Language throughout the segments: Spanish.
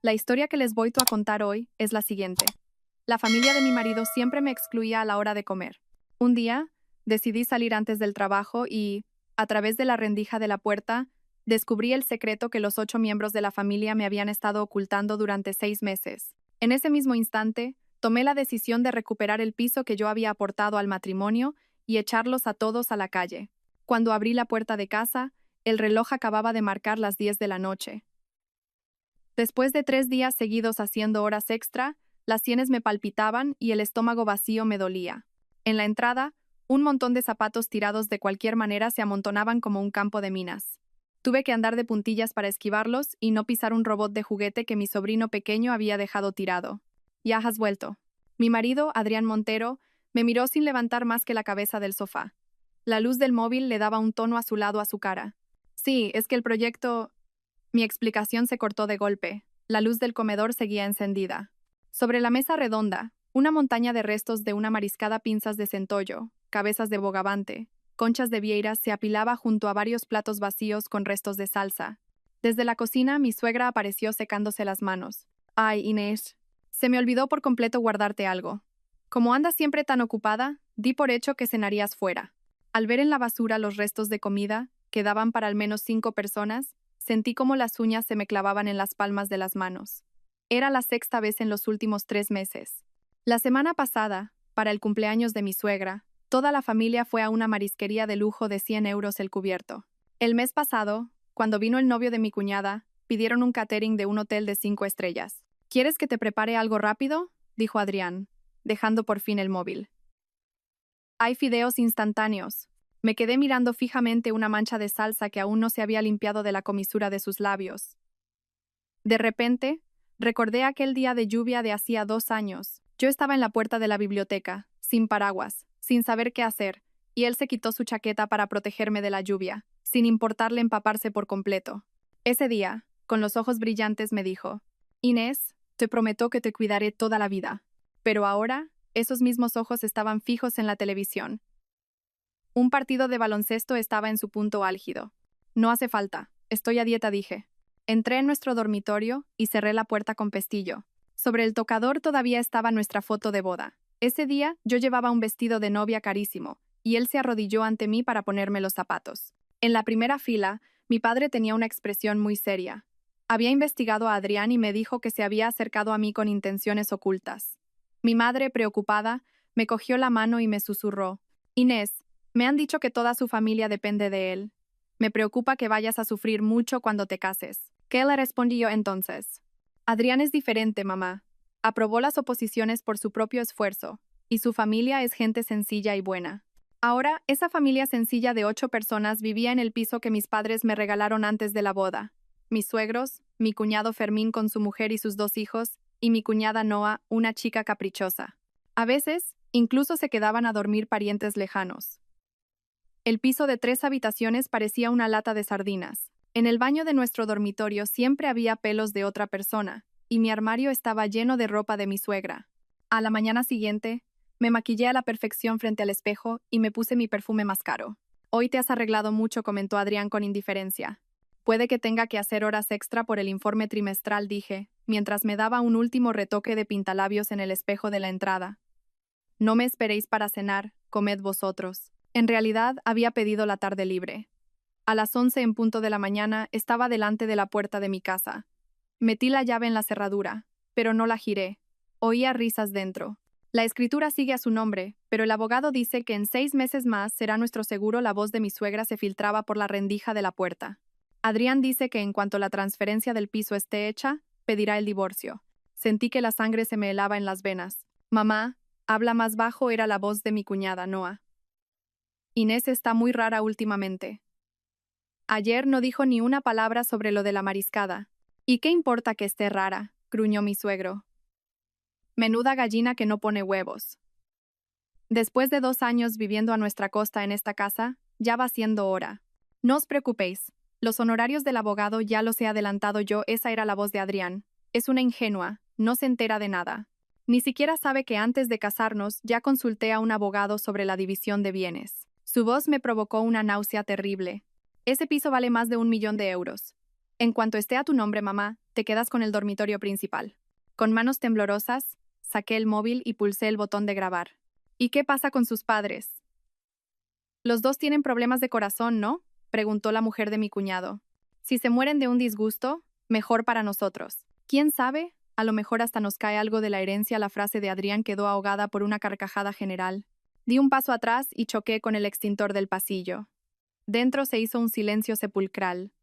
La historia que les voy a contar hoy es la siguiente. La familia de mi marido siempre me excluía a la hora de comer. Un día, decidí salir antes del trabajo y, a través de la rendija de la puerta, descubrí el secreto que los 8 miembros de la familia me habían estado ocultando durante 6 meses. En ese mismo instante, tomé la decisión de recuperar el piso que yo había aportado al matrimonio y echarlos a todos a la calle. Cuando abrí la puerta de casa, el reloj acababa de marcar las 10 de la noche. Después de 3 días seguidos haciendo horas extra, las sienes me palpitaban y el estómago vacío me dolía. En la entrada, un montón de zapatos tirados de cualquier manera se amontonaban como un campo de minas. Tuve que andar de puntillas para esquivarlos y no pisar un robot de juguete que mi sobrino pequeño había dejado tirado. Ya has vuelto. Mi marido, Adrián Montero, me miró sin levantar más que la cabeza del sofá. La luz del móvil le daba un tono azulado a su cara. Sí, es que el proyecto... Mi explicación se cortó de golpe. La luz del comedor seguía encendida. Sobre la mesa redonda, una montaña de restos de una mariscada, pinzas de centollo, cabezas de bogavante, conchas de vieiras se apilaba junto a varios platos vacíos con restos de salsa. Desde la cocina, mi suegra apareció secándose las manos. Ay, Inés, se me olvidó por completo guardarte algo. Como andas siempre tan ocupada, di por hecho que cenarías fuera. Al ver en la basura los restos de comida, que daban para al menos 5 personas, sentí como las uñas se me clavaban en las palmas de las manos. Era la 6ª vez en los últimos 3 meses. La semana pasada, para el cumpleaños de mi suegra, toda la familia fue a una marisquería de lujo de 100 euros el cubierto. El mes pasado, cuando vino el novio de mi cuñada, pidieron un catering de un hotel de 5 estrellas. ¿Quieres que te prepare algo rápido?, dijo Adrián, dejando por fin el móvil. Hay fideos instantáneos. Me quedé mirando fijamente una mancha de salsa que aún no se había limpiado de la comisura de sus labios. De repente, recordé aquel día de lluvia de hacía 2 años. Yo estaba en la puerta de la biblioteca, sin paraguas, sin saber qué hacer, y él se quitó su chaqueta para protegerme de la lluvia, sin importarle empaparse por completo. Ese día, con los ojos brillantes, me dijo: Inés, te prometo que te cuidaré toda la vida. Pero ahora, esos mismos ojos estaban fijos en la televisión. Un partido de baloncesto estaba en su punto álgido. No hace falta, estoy a dieta, dije. Entré en nuestro dormitorio y cerré la puerta con pestillo. Sobre el tocador todavía estaba nuestra foto de boda. Ese día yo llevaba un vestido de novia carísimo, y él se arrodilló ante mí para ponerme los zapatos. En la primera fila, mi padre tenía una expresión muy seria. Había investigado a Adrián y me dijo que se había acercado a mí con intenciones ocultas. Mi madre, preocupada, me cogió la mano y me susurró: Inés, me han dicho que toda su familia depende de él. Me preocupa que vayas a sufrir mucho cuando te cases. ¿Qué le respondí yo entonces? Adrián es diferente, mamá. Aprobó las oposiciones por su propio esfuerzo, y su familia es gente sencilla y buena. Ahora, esa familia sencilla de 8 personas vivía en el piso que mis padres me regalaron antes de la boda. Mis suegros, mi cuñado Fermín con su mujer y sus 2 hijos, y mi cuñada Noa, una chica caprichosa. A veces, incluso se quedaban a dormir parientes lejanos. El piso de 3 habitaciones parecía una lata de sardinas. En el baño de nuestro dormitorio siempre había pelos de otra persona, y mi armario estaba lleno de ropa de mi suegra. A la mañana siguiente, me maquillé a la perfección frente al espejo y me puse mi perfume más caro. Hoy te has arreglado mucho, comentó Adrián con indiferencia. Puede que tenga que hacer horas extra por el informe trimestral, dije, mientras me daba un último retoque de pintalabios en el espejo de la entrada. No me esperéis para cenar, comed vosotros. En realidad, había pedido la tarde libre. A las 11 en punto de la mañana estaba delante de la puerta de mi casa. Metí la llave en la cerradura, pero no la giré. Oía risas dentro. La escritura sigue a su nombre, pero el abogado dice que en 6 meses más será nuestro seguro. La voz de mi suegra se filtraba por la rendija de la puerta. Adrián dice que en cuanto la transferencia del piso esté hecha, pedirá el divorcio. Sentí que la sangre se me helaba en las venas. Mamá, habla más bajo, era la voz de mi cuñada, Noa. Inés está muy rara últimamente. Ayer no dijo ni una palabra sobre lo de la mariscada. ¿Y qué importa que esté rara?, gruñó mi suegro. Menuda gallina que no pone huevos. Después de 2 años viviendo a nuestra costa en esta casa, ya va siendo hora. No os preocupéis, los honorarios del abogado ya los he adelantado yo. Esa era la voz de Adrián. Es una ingenua, no se entera de nada. Ni siquiera sabe que antes de casarnos ya consulté a un abogado sobre la división de bienes. Su voz me provocó una náusea terrible. Ese piso vale más de 1 millón de euros. En cuanto esté a tu nombre, mamá, te quedas con el dormitorio principal. Con manos temblorosas, saqué el móvil y pulsé el botón de grabar. ¿Y qué pasa con sus padres? Los dos tienen problemas de corazón, ¿no? Preguntó la mujer de mi cuñado. Si se mueren de un disgusto, mejor para nosotros. ¿Quién sabe? A lo mejor hasta nos cae algo de la herencia. La frase de Adrián quedó ahogada por una carcajada general. Di un paso atrás y choqué con el extintor del pasillo. Dentro se hizo un silencio sepulcral.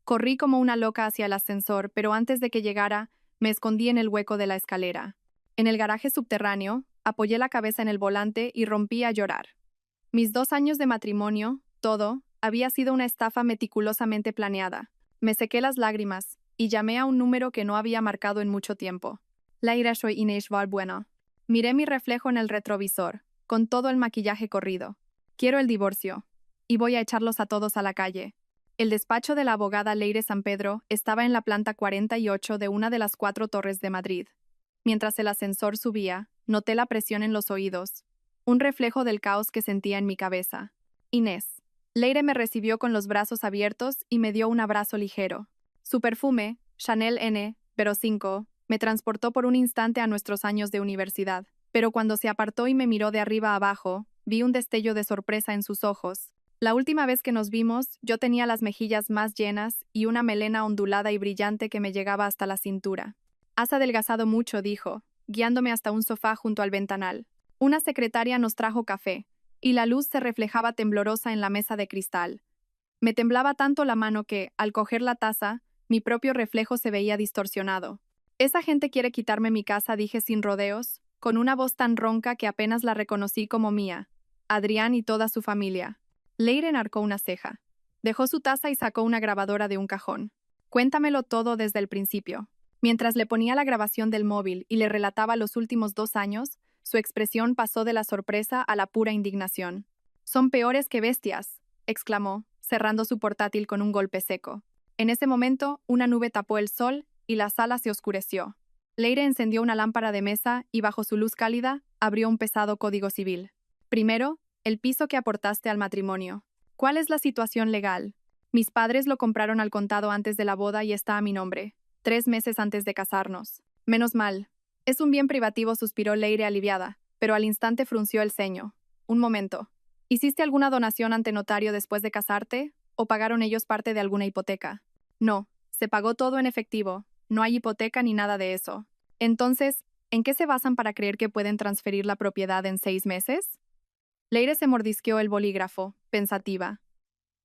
Corrí como una loca hacia el ascensor, pero antes de que llegara, me escondí en el hueco de la escalera. En el garaje subterráneo, apoyé la cabeza en el volante y rompí a llorar. Mis 2 años de matrimonio, todo, había sido una estafa meticulosamente planeada. Me sequé las lágrimas y llamé a un número que no había marcado en mucho tiempo. Laira, soy Inés Valbuena. Miré mi reflejo en el retrovisor, con todo el maquillaje corrido. Quiero el divorcio. Y voy a echarlos a todos a la calle. El despacho de la abogada Leire San Pedro estaba en la planta 48 de una de las 4 torres de Madrid. Mientras el ascensor subía, noté la presión en los oídos, un reflejo del caos que sentía en mi cabeza. Inés. Leire me recibió con los brazos abiertos y me dio un abrazo ligero. Su perfume, Chanel N.05, me transportó por un instante a nuestros años de universidad, pero cuando se apartó y me miró de arriba a abajo, vi un destello de sorpresa en sus ojos. La última vez que nos vimos, yo tenía las mejillas más llenas y una melena ondulada y brillante que me llegaba hasta la cintura. Has adelgazado mucho, dijo, guiándome hasta un sofá junto al ventanal. Una secretaria nos trajo café, y la luz se reflejaba temblorosa en la mesa de cristal. Me temblaba tanto la mano que, al coger la taza, mi propio reflejo se veía distorsionado. Esa gente quiere quitarme mi casa, dije sin rodeos, con una voz tan ronca que apenas la reconocí como mía. Adrián y toda su familia. Leire enarcó una ceja. Dejó su taza y sacó una grabadora de un cajón. Cuéntamelo todo desde el principio. Mientras le ponía la grabación del móvil y le relataba los últimos 2 años, su expresión pasó de la sorpresa a la pura indignación. Son peores que bestias, exclamó, cerrando su portátil con un golpe seco. En ese momento, una nube tapó el sol y la sala se oscureció. Leire encendió una lámpara de mesa y bajo su luz cálida, abrió un pesado código civil. Primero, el piso que aportaste al matrimonio. ¿Cuál es la situación legal? Mis padres lo compraron al contado antes de la boda y está a mi nombre. 3 meses antes de casarnos. Menos mal. Es un bien privativo, suspiró Leire aliviada, pero al instante frunció el ceño. Un momento. ¿Hiciste alguna donación ante notario después de casarte? ¿O pagaron ellos parte de alguna hipoteca? No, se pagó todo en efectivo. No hay hipoteca ni nada de eso. Entonces, ¿en qué se basan para creer que pueden transferir la propiedad en 6 meses? Leire se mordisqueó el bolígrafo, pensativa.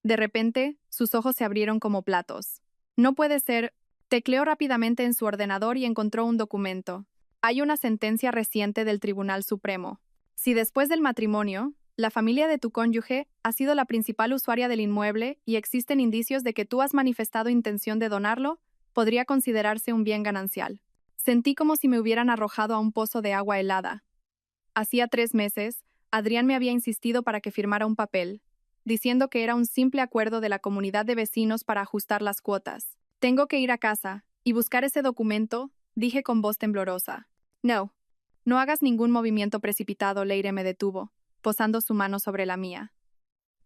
De repente, sus ojos se abrieron como platos. No puede ser. Tecleó rápidamente en su ordenador y encontró un documento. Hay una sentencia reciente del Tribunal Supremo. Si después del matrimonio, la familia de tu cónyuge ha sido la principal usuaria del inmueble y existen indicios de que tú has manifestado intención de donarlo, podría considerarse un bien ganancial. Sentí como si me hubieran arrojado a un pozo de agua helada. Hacía 3 meses, Adrián me había insistido para que firmara un papel, diciendo que era un simple acuerdo de la comunidad de vecinos para ajustar las cuotas. Tengo que ir a casa y buscar ese documento, dije con voz temblorosa. No. No hagas ningún movimiento precipitado, Leire me detuvo, posando su mano sobre la mía.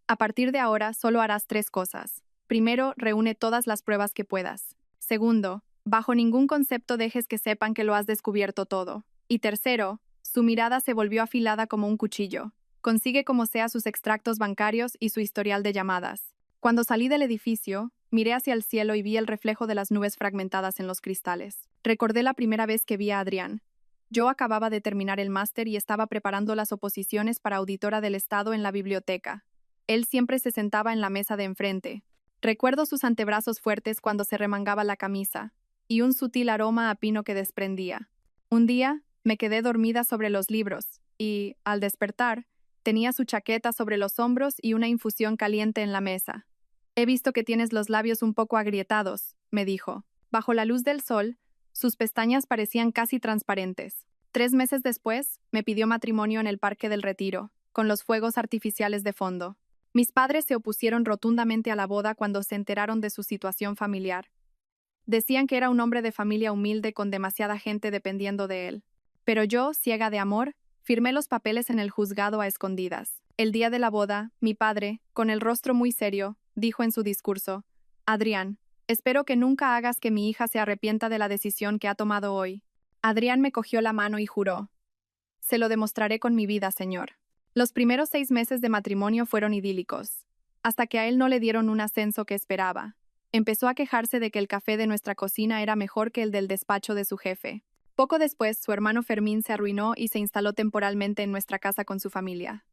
A partir de ahora solo harás 3 cosas. Primero, reúne todas las pruebas que puedas. Segundo, bajo ningún concepto dejes que sepan que lo has descubierto todo. Y tercero, su mirada se volvió afilada como un cuchillo. Consigue como sea sus extractos bancarios y su historial de llamadas. Cuando salí del edificio, miré hacia el cielo y vi el reflejo de las nubes fragmentadas en los cristales. Recordé la primera vez que vi a Adrián. Yo acababa de terminar el máster y estaba preparando las oposiciones para auditora del Estado en la biblioteca. Él siempre se sentaba en la mesa de enfrente. Recuerdo sus antebrazos fuertes cuando se remangaba la camisa, y un sutil aroma a pino que desprendía. Un día, me quedé dormida sobre los libros, y, al despertar, tenía su chaqueta sobre los hombros y una infusión caliente en la mesa. He visto que tienes los labios un poco agrietados, me dijo. Bajo la luz del sol, sus pestañas parecían casi transparentes. 3 meses después, me pidió matrimonio en el Parque del Retiro, con los fuegos artificiales de fondo. Mis padres se opusieron rotundamente a la boda cuando se enteraron de su situación familiar. Decían que era un hombre de familia humilde con demasiada gente dependiendo de él. Pero yo, ciega de amor, firmé los papeles en el juzgado a escondidas. El día de la boda, mi padre, con el rostro muy serio, dijo en su discurso: Adrián, Espero que nunca hagas que mi hija se arrepienta de la decisión que ha tomado hoy. Adrián me cogió la mano y juró. Se lo demostraré con mi vida, señor. Los primeros 6 meses de matrimonio fueron idílicos, hasta que a él no le dieron un ascenso que esperaba. Empezó a quejarse de que el café de nuestra cocina era mejor que el del despacho de su jefe. Poco después, su hermano Fermín se arruinó y se instaló temporalmente en nuestra casa con su familia.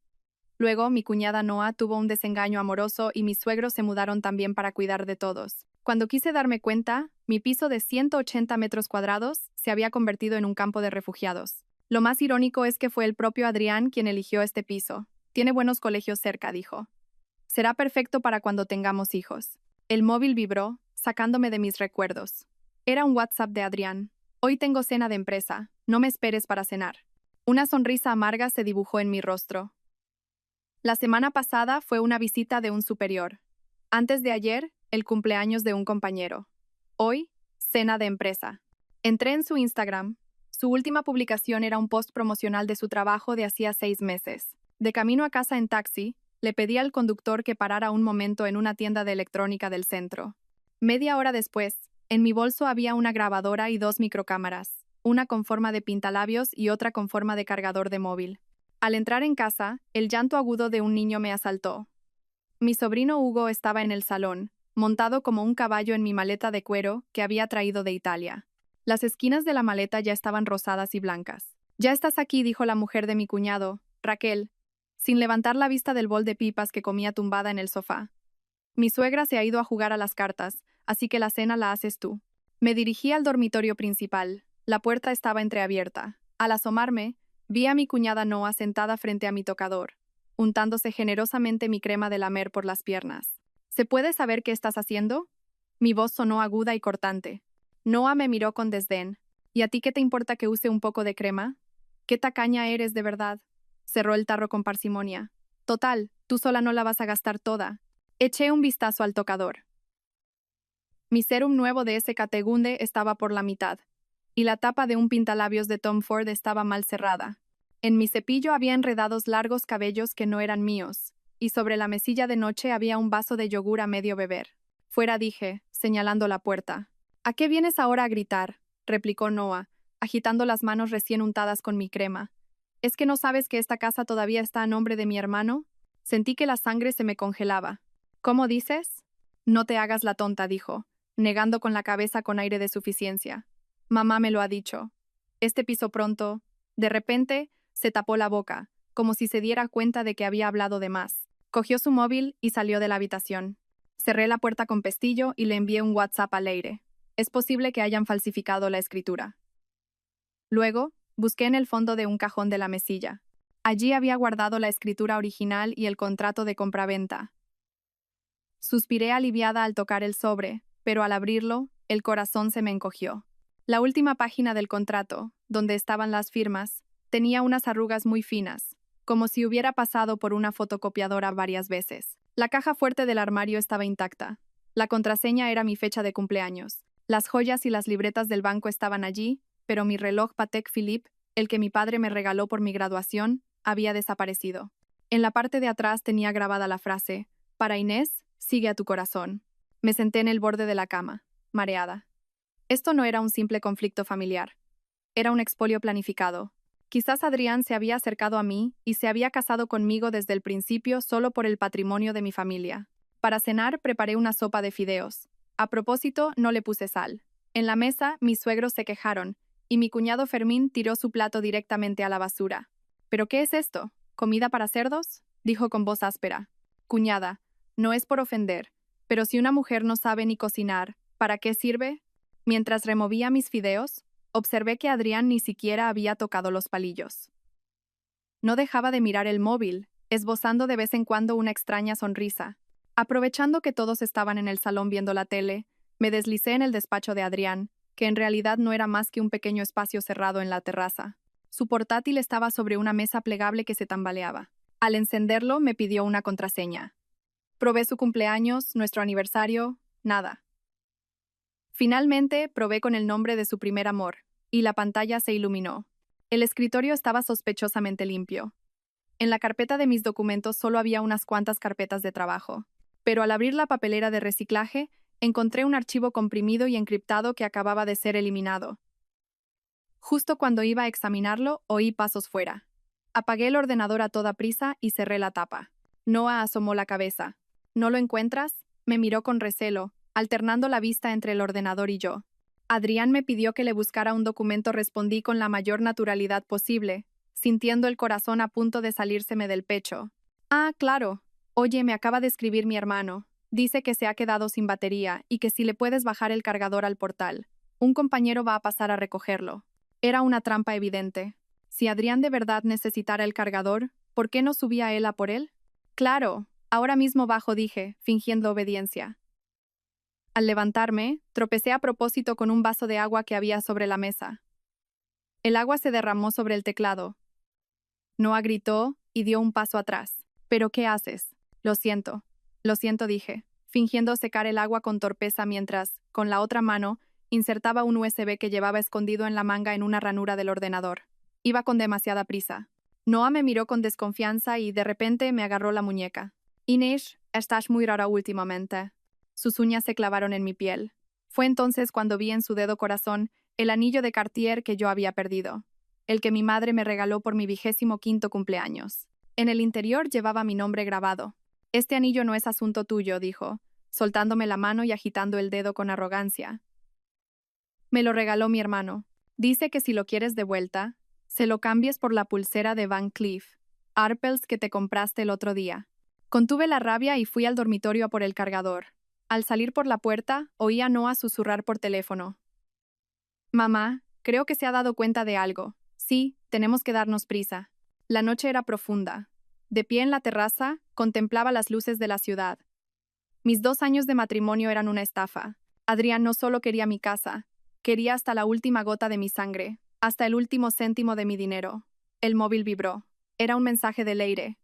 Luego, mi cuñada Noa tuvo un desengaño amoroso y mis suegros se mudaron también para cuidar de todos. Cuando quise darme cuenta, mi piso de 180 metros cuadrados se había convertido en un campo de refugiados. Lo más irónico es que fue el propio Adrián quien eligió este piso. Tiene buenos colegios cerca, dijo. Será perfecto para cuando tengamos hijos. El móvil vibró, sacándome de mis recuerdos. Era un WhatsApp de Adrián. Hoy tengo cena de empresa. No me esperes para cenar. Una sonrisa amarga se dibujó en mi rostro. La semana pasada fue una visita de un superior. Antes de ayer, el cumpleaños de un compañero. Hoy, cena de empresa. Entré en su Instagram. Su última publicación era un post promocional de su trabajo de hacía 6 meses. De camino a casa en taxi, le pedí al conductor que parara un momento en una tienda de electrónica del centro. Media hora después, en mi bolso había una grabadora y 2 microcámaras, una con forma de pintalabios y otra con forma de cargador de móvil. Al entrar en casa, el llanto agudo de un niño me asaltó. Mi sobrino Hugo estaba en el salón, montado como un caballo en mi maleta de cuero que había traído de Italia. Las esquinas de la maleta ya estaban rosadas y blancas. «Ya estás aquí», dijo la mujer de mi cuñado, Raquel, sin levantar la vista del bol de pipas que comía tumbada en el sofá. «Mi suegra se ha ido a jugar a las cartas, así que la cena la haces tú». Me dirigí al dormitorio principal. La puerta estaba entreabierta. Al asomarme, vi a mi cuñada Noa sentada frente a mi tocador, untándose generosamente mi crema de lamer por las piernas. «¿Se puede saber qué estás haciendo?». Mi voz sonó aguda y cortante. Noa me miró con desdén. «¿Y a ti qué te importa que use un poco de crema? ¿Qué tacaña eres de verdad?». Cerró el tarro con parsimonia. «Total, tú sola no la vas a gastar toda». Eché un vistazo al tocador. Mi serum nuevo de SKT Gunde estaba por la mitad, y la tapa de un pintalabios de Tom Ford estaba mal cerrada. En mi cepillo había enredados largos cabellos que no eran míos, y sobre la mesilla de noche había un vaso de yogur a medio beber. «Fuera», dije, señalando la puerta. «¿A qué vienes ahora a gritar?», replicó Noa, agitando las manos recién untadas con mi crema. «¿Es que no sabes que esta casa todavía está a nombre de mi hermano?». Sentí que la sangre se me congelaba. «¿Cómo dices?». «No te hagas la tonta», dijo, negando con la cabeza con aire de suficiencia. «Mamá me lo ha dicho. Este piso pronto». De repente, se tapó la boca, como si se diera cuenta de que había hablado de más. Cogió su móvil y salió de la habitación. Cerré la puerta con pestillo y le envié un WhatsApp a Leire. Es posible que hayan falsificado la escritura. Luego, busqué en el fondo de un cajón de la mesilla. Allí había guardado la escritura original y el contrato de compraventa. Suspiré aliviada al tocar el sobre, pero al abrirlo, el corazón se me encogió. La última página del contrato, donde estaban las firmas, tenía unas arrugas muy finas, como si hubiera pasado por una fotocopiadora varias veces. La caja fuerte del armario estaba intacta. La contraseña era mi fecha de cumpleaños. Las joyas y las libretas del banco estaban allí, pero mi reloj Patek Philippe, el que mi padre me regaló por mi graduación, había desaparecido. En la parte de atrás tenía grabada la frase: «Para Inés, sigue a tu corazón». Me senté en el borde de la cama, mareada. Esto no era un simple conflicto familiar. Era un expolio planificado. Quizás Adrián se había acercado a mí y se había casado conmigo desde el principio solo por el patrimonio de mi familia. Para cenar preparé una sopa de fideos. A propósito, no le puse sal. En la mesa, mis suegros se quejaron, y mi cuñado Fermín tiró su plato directamente a la basura. «¿Pero qué es esto? ¿Comida para cerdos?», dijo con voz áspera. «Cuñada, no es por ofender, pero si una mujer no sabe ni cocinar, ¿para qué sirve?». Mientras removía mis fideos, observé que Adrián ni siquiera había tocado los palillos. No dejaba de mirar el móvil, esbozando de vez en cuando una extraña sonrisa. Aprovechando que todos estaban en el salón viendo la tele, me deslicé en el despacho de Adrián, que en realidad no era más que un pequeño espacio cerrado en la terraza. Su portátil estaba sobre una mesa plegable que se tambaleaba. Al encenderlo, me pidió una contraseña. Probé su cumpleaños, nuestro aniversario, nada. Finalmente, probé con el nombre de su primer amor, y la pantalla se iluminó. El escritorio estaba sospechosamente limpio. En la carpeta de mis documentos solo había unas cuantas carpetas de trabajo, pero al abrir la papelera de reciclaje, Encontré un archivo comprimido y encriptado que acababa de ser eliminado. Justo cuando iba a examinarlo, oí pasos fuera. Apagué el ordenador a toda prisa y cerré la tapa. Noah asomó la cabeza. ¿No lo encuentras? Me miró con recelo, alternando la vista entre el ordenador y yo. Adrián me pidió que le buscara un documento, respondí con la mayor naturalidad posible, sintiendo el corazón a punto de salírseme del pecho. Ah, claro. Oye, me acaba de escribir mi hermano. Dice que se ha quedado sin batería y que si le puedes bajar el cargador al portal. Un compañero va a pasar a recogerlo. Era una trampa evidente. Si Adrián de verdad necesitara el cargador, ¿por qué no subía él a por él? Claro, ahora mismo bajo, dije, fingiendo obediencia. Al levantarme, tropecé a propósito con un vaso de agua que había sobre la mesa. El agua se derramó sobre el teclado. Noah gritó y dio un paso atrás. ¿Pero qué haces? Lo siento, dije, fingiendo secar el agua con torpeza mientras, con la otra mano, insertaba un USB que llevaba escondido en la manga en una ranura del ordenador. Iba con demasiada prisa. Noah me miró con desconfianza y de repente me agarró la muñeca. Inés, estás muy rara últimamente. Sus uñas se clavaron en mi piel. Fue entonces cuando vi en su dedo corazón el anillo de Cartier que yo había perdido, el que mi madre me regaló por mi 25º cumpleaños. En el interior llevaba mi nombre grabado. Este anillo no es asunto tuyo, dijo, soltándome la mano y agitando el dedo con arrogancia. Me lo regaló mi hermano. Dice que si lo quieres de vuelta, se lo cambies por la pulsera de Van Cleef Arpels que te compraste el otro día. Contuve la rabia y fui al dormitorio a por el cargador. Al salir por la puerta, oí a Noah susurrar por teléfono. Mamá, creo que se ha dado cuenta de algo. Sí, tenemos que darnos prisa. La noche era profunda. De pie en la terraza, contemplaba las luces de la ciudad. Mis 2 años de matrimonio eran una estafa. Adrián no solo quería mi casa, quería hasta la última gota de mi sangre, hasta el último céntimo de mi dinero. El móvil vibró. Era un mensaje de Leire.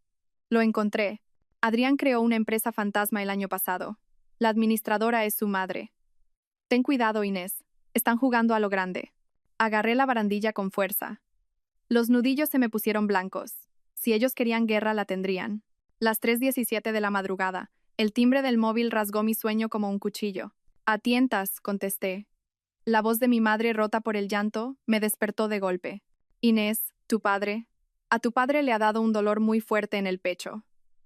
Lo encontré. Adrián creó una empresa fantasma el año pasado. La administradora es su madre. Ten cuidado, Inés. Están jugando a lo grande. Agarré la barandilla con fuerza. Los nudillos se me pusieron blancos. Si ellos querían guerra, la tendrían. Las 3:17 de la madrugada. El timbre del móvil rasgó mi sueño como un cuchillo. A tientas, contesté. La voz de mi madre, rota por el llanto, me despertó de golpe. Inés, tu padre. A tu padre le ha dado un dolor muy fuerte en el pecho.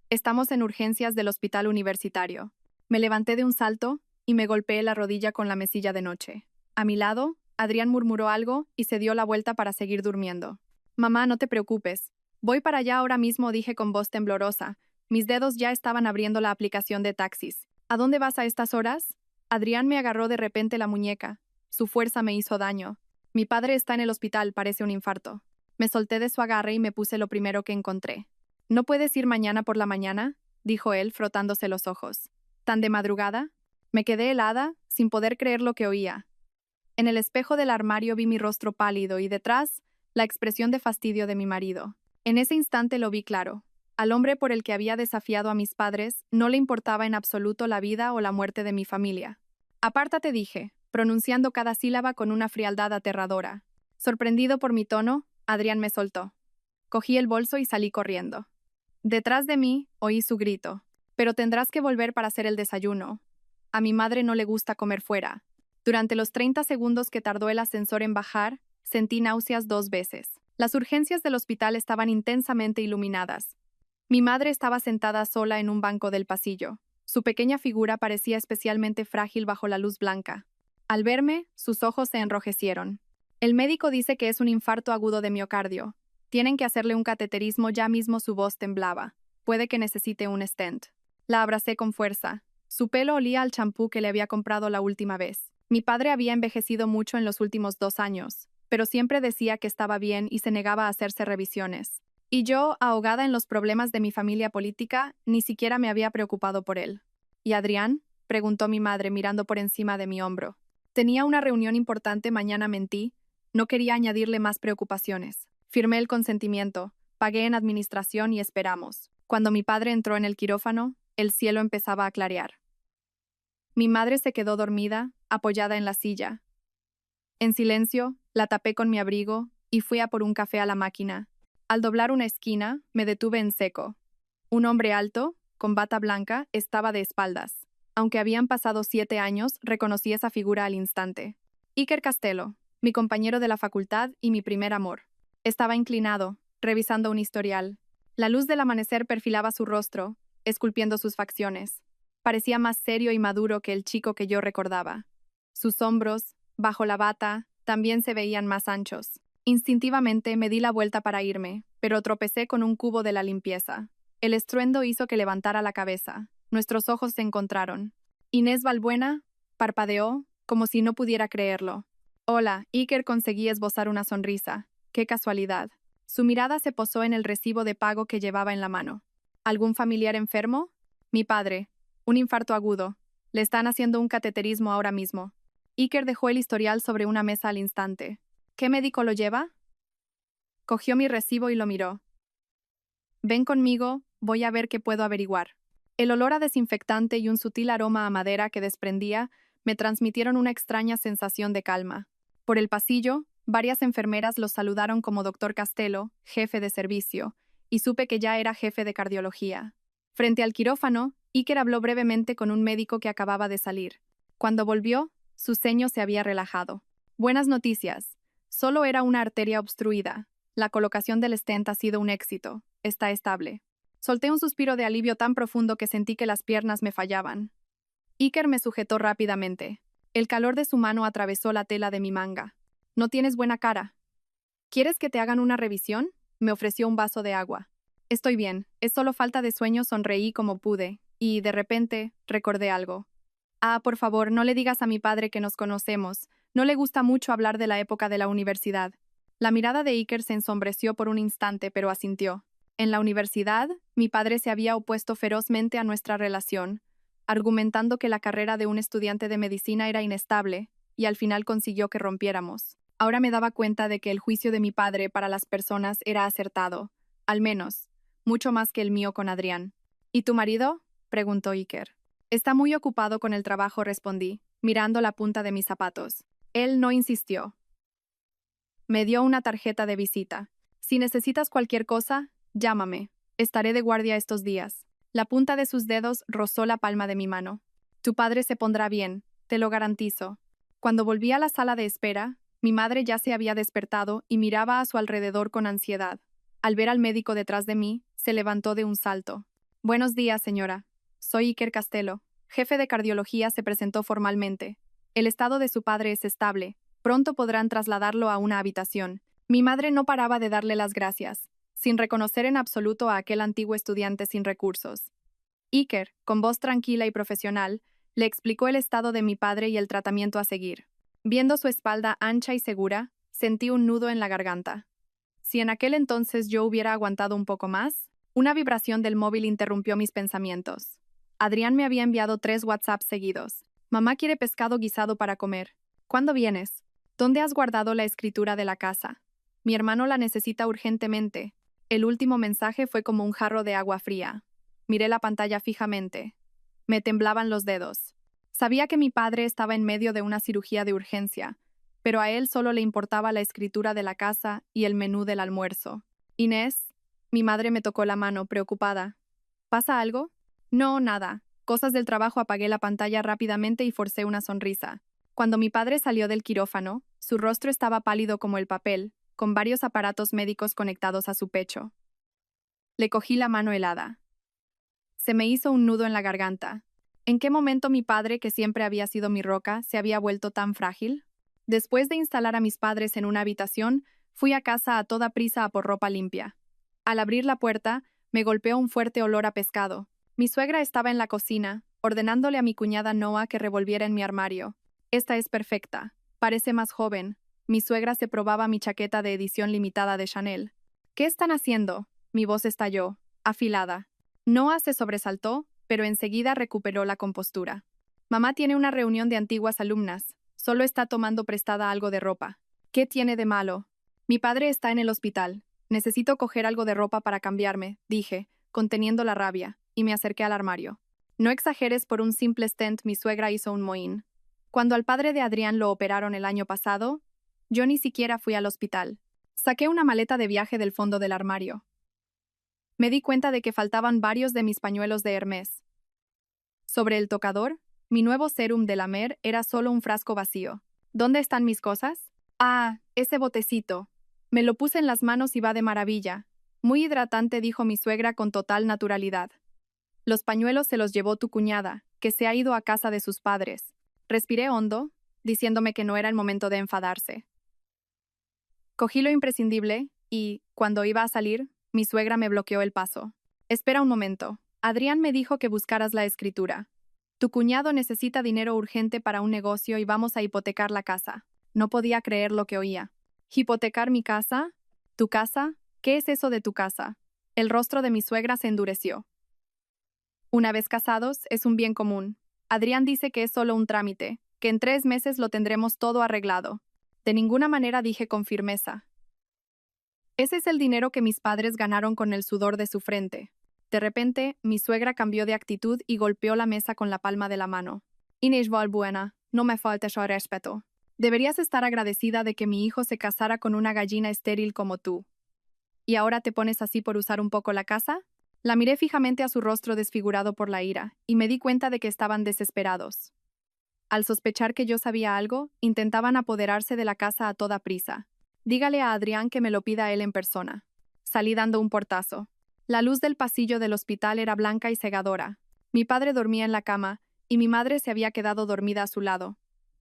Estamos en urgencias del hospital universitario. Me levanté de un salto y me golpeé la rodilla con la mesilla de noche. A mi lado, Adrián murmuró algo y se dio la vuelta para seguir durmiendo. Mamá, no te preocupes. Voy para allá ahora mismo, dije con voz temblorosa. Mis dedos ya estaban abriendo la aplicación de taxis. ¿A dónde vas a estas horas? Adrián me agarró de repente la muñeca. Su fuerza me hizo daño. Mi padre está en el hospital, parece un infarto. Me solté de su agarre y me puse lo primero que encontré. ¿No puedes ir mañana por la mañana?, dijo él, frotándose los ojos. ¿Tan de madrugada? Me quedé helada, sin poder creer lo que oía. En el espejo del armario vi mi rostro pálido y detrás, la expresión de fastidio de mi marido. En ese instante lo vi claro. Al hombre por el que había desafiado a mis padres no le importaba en absoluto la vida o la muerte de mi familia. Apártate, dije, pronunciando cada sílaba con una frialdad aterradora. Sorprendido por mi tono, Adrián me soltó. Cogí el bolso y salí corriendo. Detrás de mí, oí su grito. Pero tendrás que volver para hacer el desayuno. A mi madre no le gusta comer fuera. Durante los 30 segundos que tardó el ascensor en bajar, sentí náuseas 2 veces. Las urgencias del hospital estaban intensamente iluminadas. Mi madre estaba sentada sola en un banco del pasillo. Su pequeña figura parecía especialmente frágil bajo la luz blanca. Al verme, sus ojos se enrojecieron. El médico dice que es un infarto agudo de miocardio. Tienen que hacerle un cateterismo ya mismo, su voz temblaba. Puede que necesite un stent. La abracé con fuerza. Su pelo olía al champú que le había comprado la última vez. Mi padre había envejecido mucho en los últimos 2 años, pero siempre decía que estaba bien y se negaba a hacerse revisiones. Y yo, ahogada en los problemas de mi familia política, ni siquiera me había preocupado por él. ¿Y Adrián?, preguntó mi madre mirando por encima de mi hombro. Tenía una reunión importante mañana, mentí. No quería añadirle más preocupaciones. Firmé el consentimiento, pagué en administración y esperamos. Cuando mi padre entró en el quirófano, el cielo empezaba a clarear. Mi madre se quedó dormida, apoyada en la silla. En silencio, la tapé con mi abrigo y fui a por un café a la máquina. Al doblar una esquina, me detuve en seco. Un hombre alto, con bata blanca, estaba de espaldas. Aunque habían pasado 7 años, reconocí esa figura al instante. Iker Castello, mi compañero de la facultad y mi primer amor. Estaba inclinado, revisando un historial. La luz del amanecer perfilaba su rostro, esculpiendo sus facciones. Parecía más serio y maduro que el chico que yo recordaba. Sus hombros, bajo la bata, también se veían más anchos. Instintivamente me di la vuelta para irme, pero tropecé con un cubo de la limpieza. El estruendo hizo que levantara la cabeza. Nuestros ojos se encontraron. Inés Balbuena parpadeó, como si no pudiera creerlo. Hola, Iker conseguí esbozar una sonrisa. ¡Qué casualidad! Su mirada se posó en el recibo de pago que llevaba en la mano. ¿Algún familiar enfermo? Mi padre. Un infarto agudo. Le están haciendo un cateterismo ahora mismo. Iker dejó el historial sobre una mesa al instante. ¿Qué médico lo lleva? Cogió mi recibo y lo miró. Ven conmigo, voy a ver qué puedo averiguar. El olor a desinfectante y un sutil aroma a madera que desprendía me transmitieron una extraña sensación de calma. Por el pasillo, varias enfermeras los saludaron como doctor Castello, jefe de servicio, y supe que ya era jefe de cardiología. Frente al quirófano, Iker habló brevemente con un médico que acababa de salir. Cuando volvió, su ceño se había relajado. Buenas noticias. Solo era una arteria obstruida. La colocación del stent ha sido un éxito. Está estable. Solté un suspiro de alivio tan profundo que sentí que las piernas me fallaban. Iker me sujetó rápidamente. El calor de su mano atravesó la tela de mi manga. No tienes buena cara. ¿Quieres que te hagan una revisión? Me ofreció un vaso de agua. Estoy bien, es solo falta de sueño, sonreí como pude, y, de repente, recordé algo. Ah, por favor, no le digas a mi padre que nos conocemos. No le gusta mucho hablar de la época de la universidad. La mirada de Iker se ensombreció por un instante, pero asintió. En la universidad, mi padre se había opuesto ferozmente a nuestra relación, argumentando que la carrera de un estudiante de medicina era inestable, y al final consiguió que rompiéramos. Ahora me daba cuenta de que el juicio de mi padre para las personas era acertado, al menos, mucho más que el mío con Adrián. ¿Y tu marido? Preguntó Iker. Está muy ocupado con el trabajo, respondí, mirando la punta de mis zapatos. Él no insistió. Me dio una tarjeta de visita. Si necesitas cualquier cosa, llámame. Estaré de guardia estos días. La punta de sus dedos rozó la palma de mi mano. Tu padre se pondrá bien, te lo garantizo. Cuando volví a la sala de espera, mi madre ya se había despertado y miraba a su alrededor con ansiedad. Al ver al médico detrás de mí, se levantó de un salto. Buenos días, señora. Soy Iker Castello. Jefe de cardiología, se presentó formalmente. El estado de su padre es estable. Pronto podrán trasladarlo a una habitación. Mi madre no paraba de darle las gracias, sin reconocer en absoluto a aquel antiguo estudiante sin recursos. Iker, con voz tranquila y profesional, le explicó el estado de mi padre y el tratamiento a seguir. Viendo su espalda ancha y segura, sentí un nudo en la garganta. Si en aquel entonces yo hubiera aguantado un poco más, una vibración del móvil interrumpió mis pensamientos. Adrián me había enviado 3 WhatsApp seguidos. Mamá quiere pescado guisado para comer. ¿Cuándo vienes? ¿Dónde has guardado la escritura de la casa? Mi hermano la necesita urgentemente. El último mensaje fue como un jarro de agua fría. Miré la pantalla fijamente. Me temblaban los dedos. Sabía que mi padre estaba en medio de una cirugía de urgencia, pero a él solo le importaba la escritura de la casa y el menú del almuerzo. Inés, mi madre me tocó la mano, preocupada. ¿Pasa algo? No, nada. Cosas del trabajo. Apagué la pantalla rápidamente y forcé una sonrisa. Cuando mi padre salió del quirófano, su rostro estaba pálido como el papel, con varios aparatos médicos conectados a su pecho. Le cogí la mano helada. Se me hizo un nudo en la garganta. ¿En qué momento mi padre, que siempre había sido mi roca, se había vuelto tan frágil? Después de instalar a mis padres en una habitación, fui a casa a toda prisa a por ropa limpia. Al abrir la puerta, me golpeó un fuerte olor a pescado. Mi suegra estaba en la cocina, ordenándole a mi cuñada Noah que revolviera en mi armario. Esta es perfecta. Parece más joven. Mi suegra se probaba mi chaqueta de edición limitada de Chanel. ¿Qué están haciendo? Mi voz estalló, afilada. Noah se sobresaltó, pero enseguida recuperó la compostura. Mamá tiene una reunión de antiguas alumnas. Solo está tomando prestada algo de ropa. ¿Qué tiene de malo? Mi padre está en el hospital. Necesito coger algo de ropa para cambiarme, dije, conteniendo la rabia, y me acerqué al armario. No exageres, por un simple stent mi suegra hizo un mohín. Cuando al padre de Adrián lo operaron el año pasado, yo ni siquiera fui al hospital. Saqué una maleta de viaje del fondo del armario. Me di cuenta de que faltaban varios de mis pañuelos de Hermès. Sobre el tocador, Mi nuevo sérum de la Mer era solo un frasco vacío. ¿Dónde están mis cosas? Ah, ese botecito. Me lo puse en las manos y va de maravilla. Muy hidratante, dijo mi suegra con total naturalidad. Los pañuelos se los llevó tu cuñada, que se ha ido a casa de sus padres. Respiré hondo, diciéndome que no era el momento de enfadarse. Cogí lo imprescindible y, cuando iba a salir, mi suegra me bloqueó el paso. Espera un momento. Adrián me dijo que buscaras la escritura. Tu cuñado necesita dinero urgente para un negocio y vamos a hipotecar la casa. No podía creer lo que oía. ¿Hipotecar mi casa? ¿Tu casa? ¿Qué es eso de tu casa? El rostro de mi suegra se endureció. Una vez casados, es un bien común. Adrián dice que es solo un trámite, que en 3 meses lo tendremos todo arreglado. De ninguna manera, dije con firmeza. Ese es el dinero que mis padres ganaron con el sudor de su frente. De repente, mi suegra cambió de actitud y golpeó la mesa con la palma de la mano. Inés Valbuena, no me faltes al respeto. Deberías estar agradecida de que mi hijo se casara con una gallina estéril como tú. ¿Y ahora te pones así por usar un poco la casa? La miré fijamente a su rostro desfigurado por la ira, y me di cuenta de que estaban desesperados. Al sospechar que yo sabía algo, intentaban apoderarse de la casa a toda prisa. Dígale a Adrián que me lo pida él en persona. Salí dando un portazo. La luz del pasillo del hospital era blanca y cegadora. Mi padre dormía en la cama, y mi madre se había quedado dormida a su lado.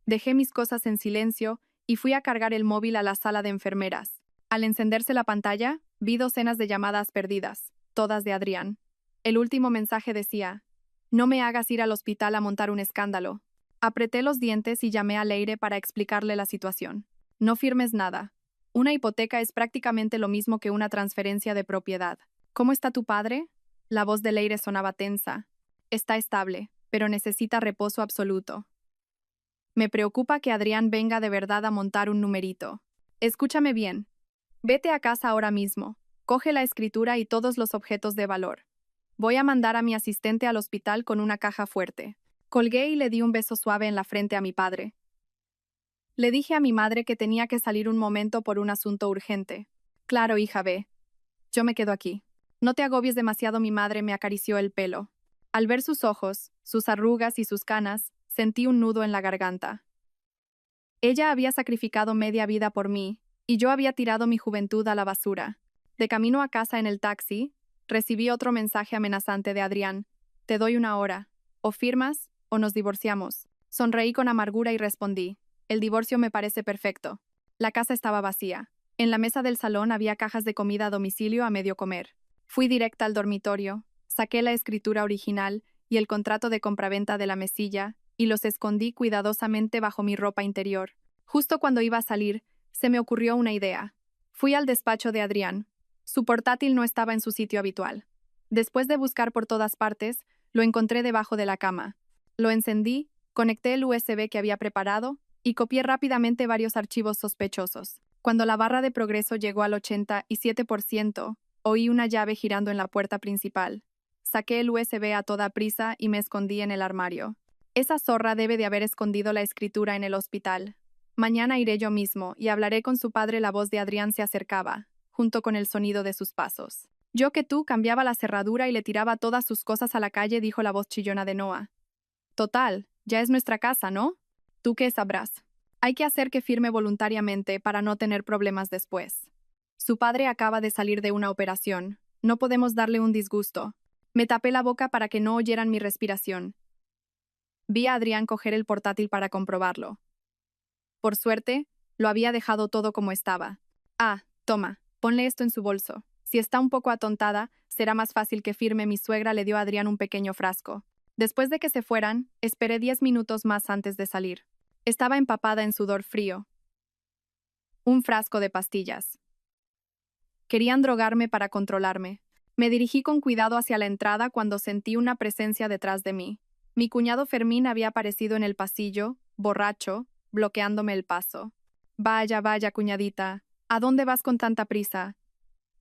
Dejé mis cosas en silencio y fui a cargar el móvil a la sala de enfermeras. Al encenderse la pantalla, vi docenas de llamadas perdidas, todas de Adrián. El último mensaje decía: no me hagas ir al hospital a montar un escándalo. Apreté los dientes y llamé a Leire para explicarle la situación. No firmes nada. Una hipoteca es prácticamente lo mismo que una transferencia de propiedad. ¿Cómo está tu padre? La voz de Leire sonaba tensa. Está estable, pero necesita reposo absoluto. Me preocupa que Adrián venga de verdad a montar un numerito. Escúchame bien. Vete a casa ahora mismo. Coge la escritura y todos los objetos de valor. Voy a mandar a mi asistente al hospital con una caja fuerte. Colgué y le di un beso suave en la frente a mi padre. Le dije a mi madre que tenía que salir un momento por un asunto urgente. Claro, hija, ve. Yo me quedo aquí. No te agobies demasiado, mi madre me acarició el pelo. Al ver sus ojos, sus arrugas y sus canas, sentí un nudo en la garganta. Ella había sacrificado media vida por mí, y yo había tirado mi juventud a la basura. De camino a casa en el taxi, recibí otro mensaje amenazante de Adrián. Te doy 1 hora. O firmas, o nos divorciamos. Sonreí con amargura y respondí. El divorcio me parece perfecto. La casa estaba vacía. En la mesa del salón había cajas de comida a domicilio a medio comer. Fui directa al dormitorio, saqué la escritura original y el contrato de compraventa de la mesilla y los escondí cuidadosamente bajo mi ropa interior. Justo cuando iba a salir, se me ocurrió una idea. Fui al despacho de Adrián. Su portátil no estaba en su sitio habitual. Después de buscar por todas partes, lo encontré debajo de la cama. Lo encendí, conecté el USB que había preparado y copié rápidamente varios archivos sospechosos. Cuando la barra de progreso llegó al 87%, oí una llave girando en la puerta principal. Saqué el USB a toda prisa y me escondí en el armario. Esa zorra debe de haber escondido la escritura en el hospital. Mañana iré yo mismo y hablaré con su padre. La voz de Adrián se acercaba, junto con el sonido de sus pasos. Yo que tú cambiaba la cerradura y le tiraba todas sus cosas a la calle, dijo la voz chillona de Noah. Total, ya es nuestra casa, ¿no? ¿Tú qué sabrás? Hay que hacer que firme voluntariamente para no tener problemas después. Su padre acaba de salir de una operación. No podemos darle un disgusto. Me tapé la boca para que no oyeran mi respiración. Vi a Adrián coger el portátil para comprobarlo. Por suerte, lo había dejado todo como estaba. Ah, toma, ponle esto en su bolso. Si está un poco atontada, será más fácil que firme. Mi suegra le dio a Adrián un pequeño frasco. Después de que se fueran, esperé 10 minutos más antes de salir. Estaba empapada en sudor frío. Un frasco de pastillas. Querían drogarme para controlarme. Me dirigí con cuidado hacia la entrada cuando sentí una presencia detrás de mí. Mi cuñado Fermín había aparecido en el pasillo, borracho, bloqueándome el paso. Vaya, vaya, cuñadita, ¿a dónde vas con tanta prisa?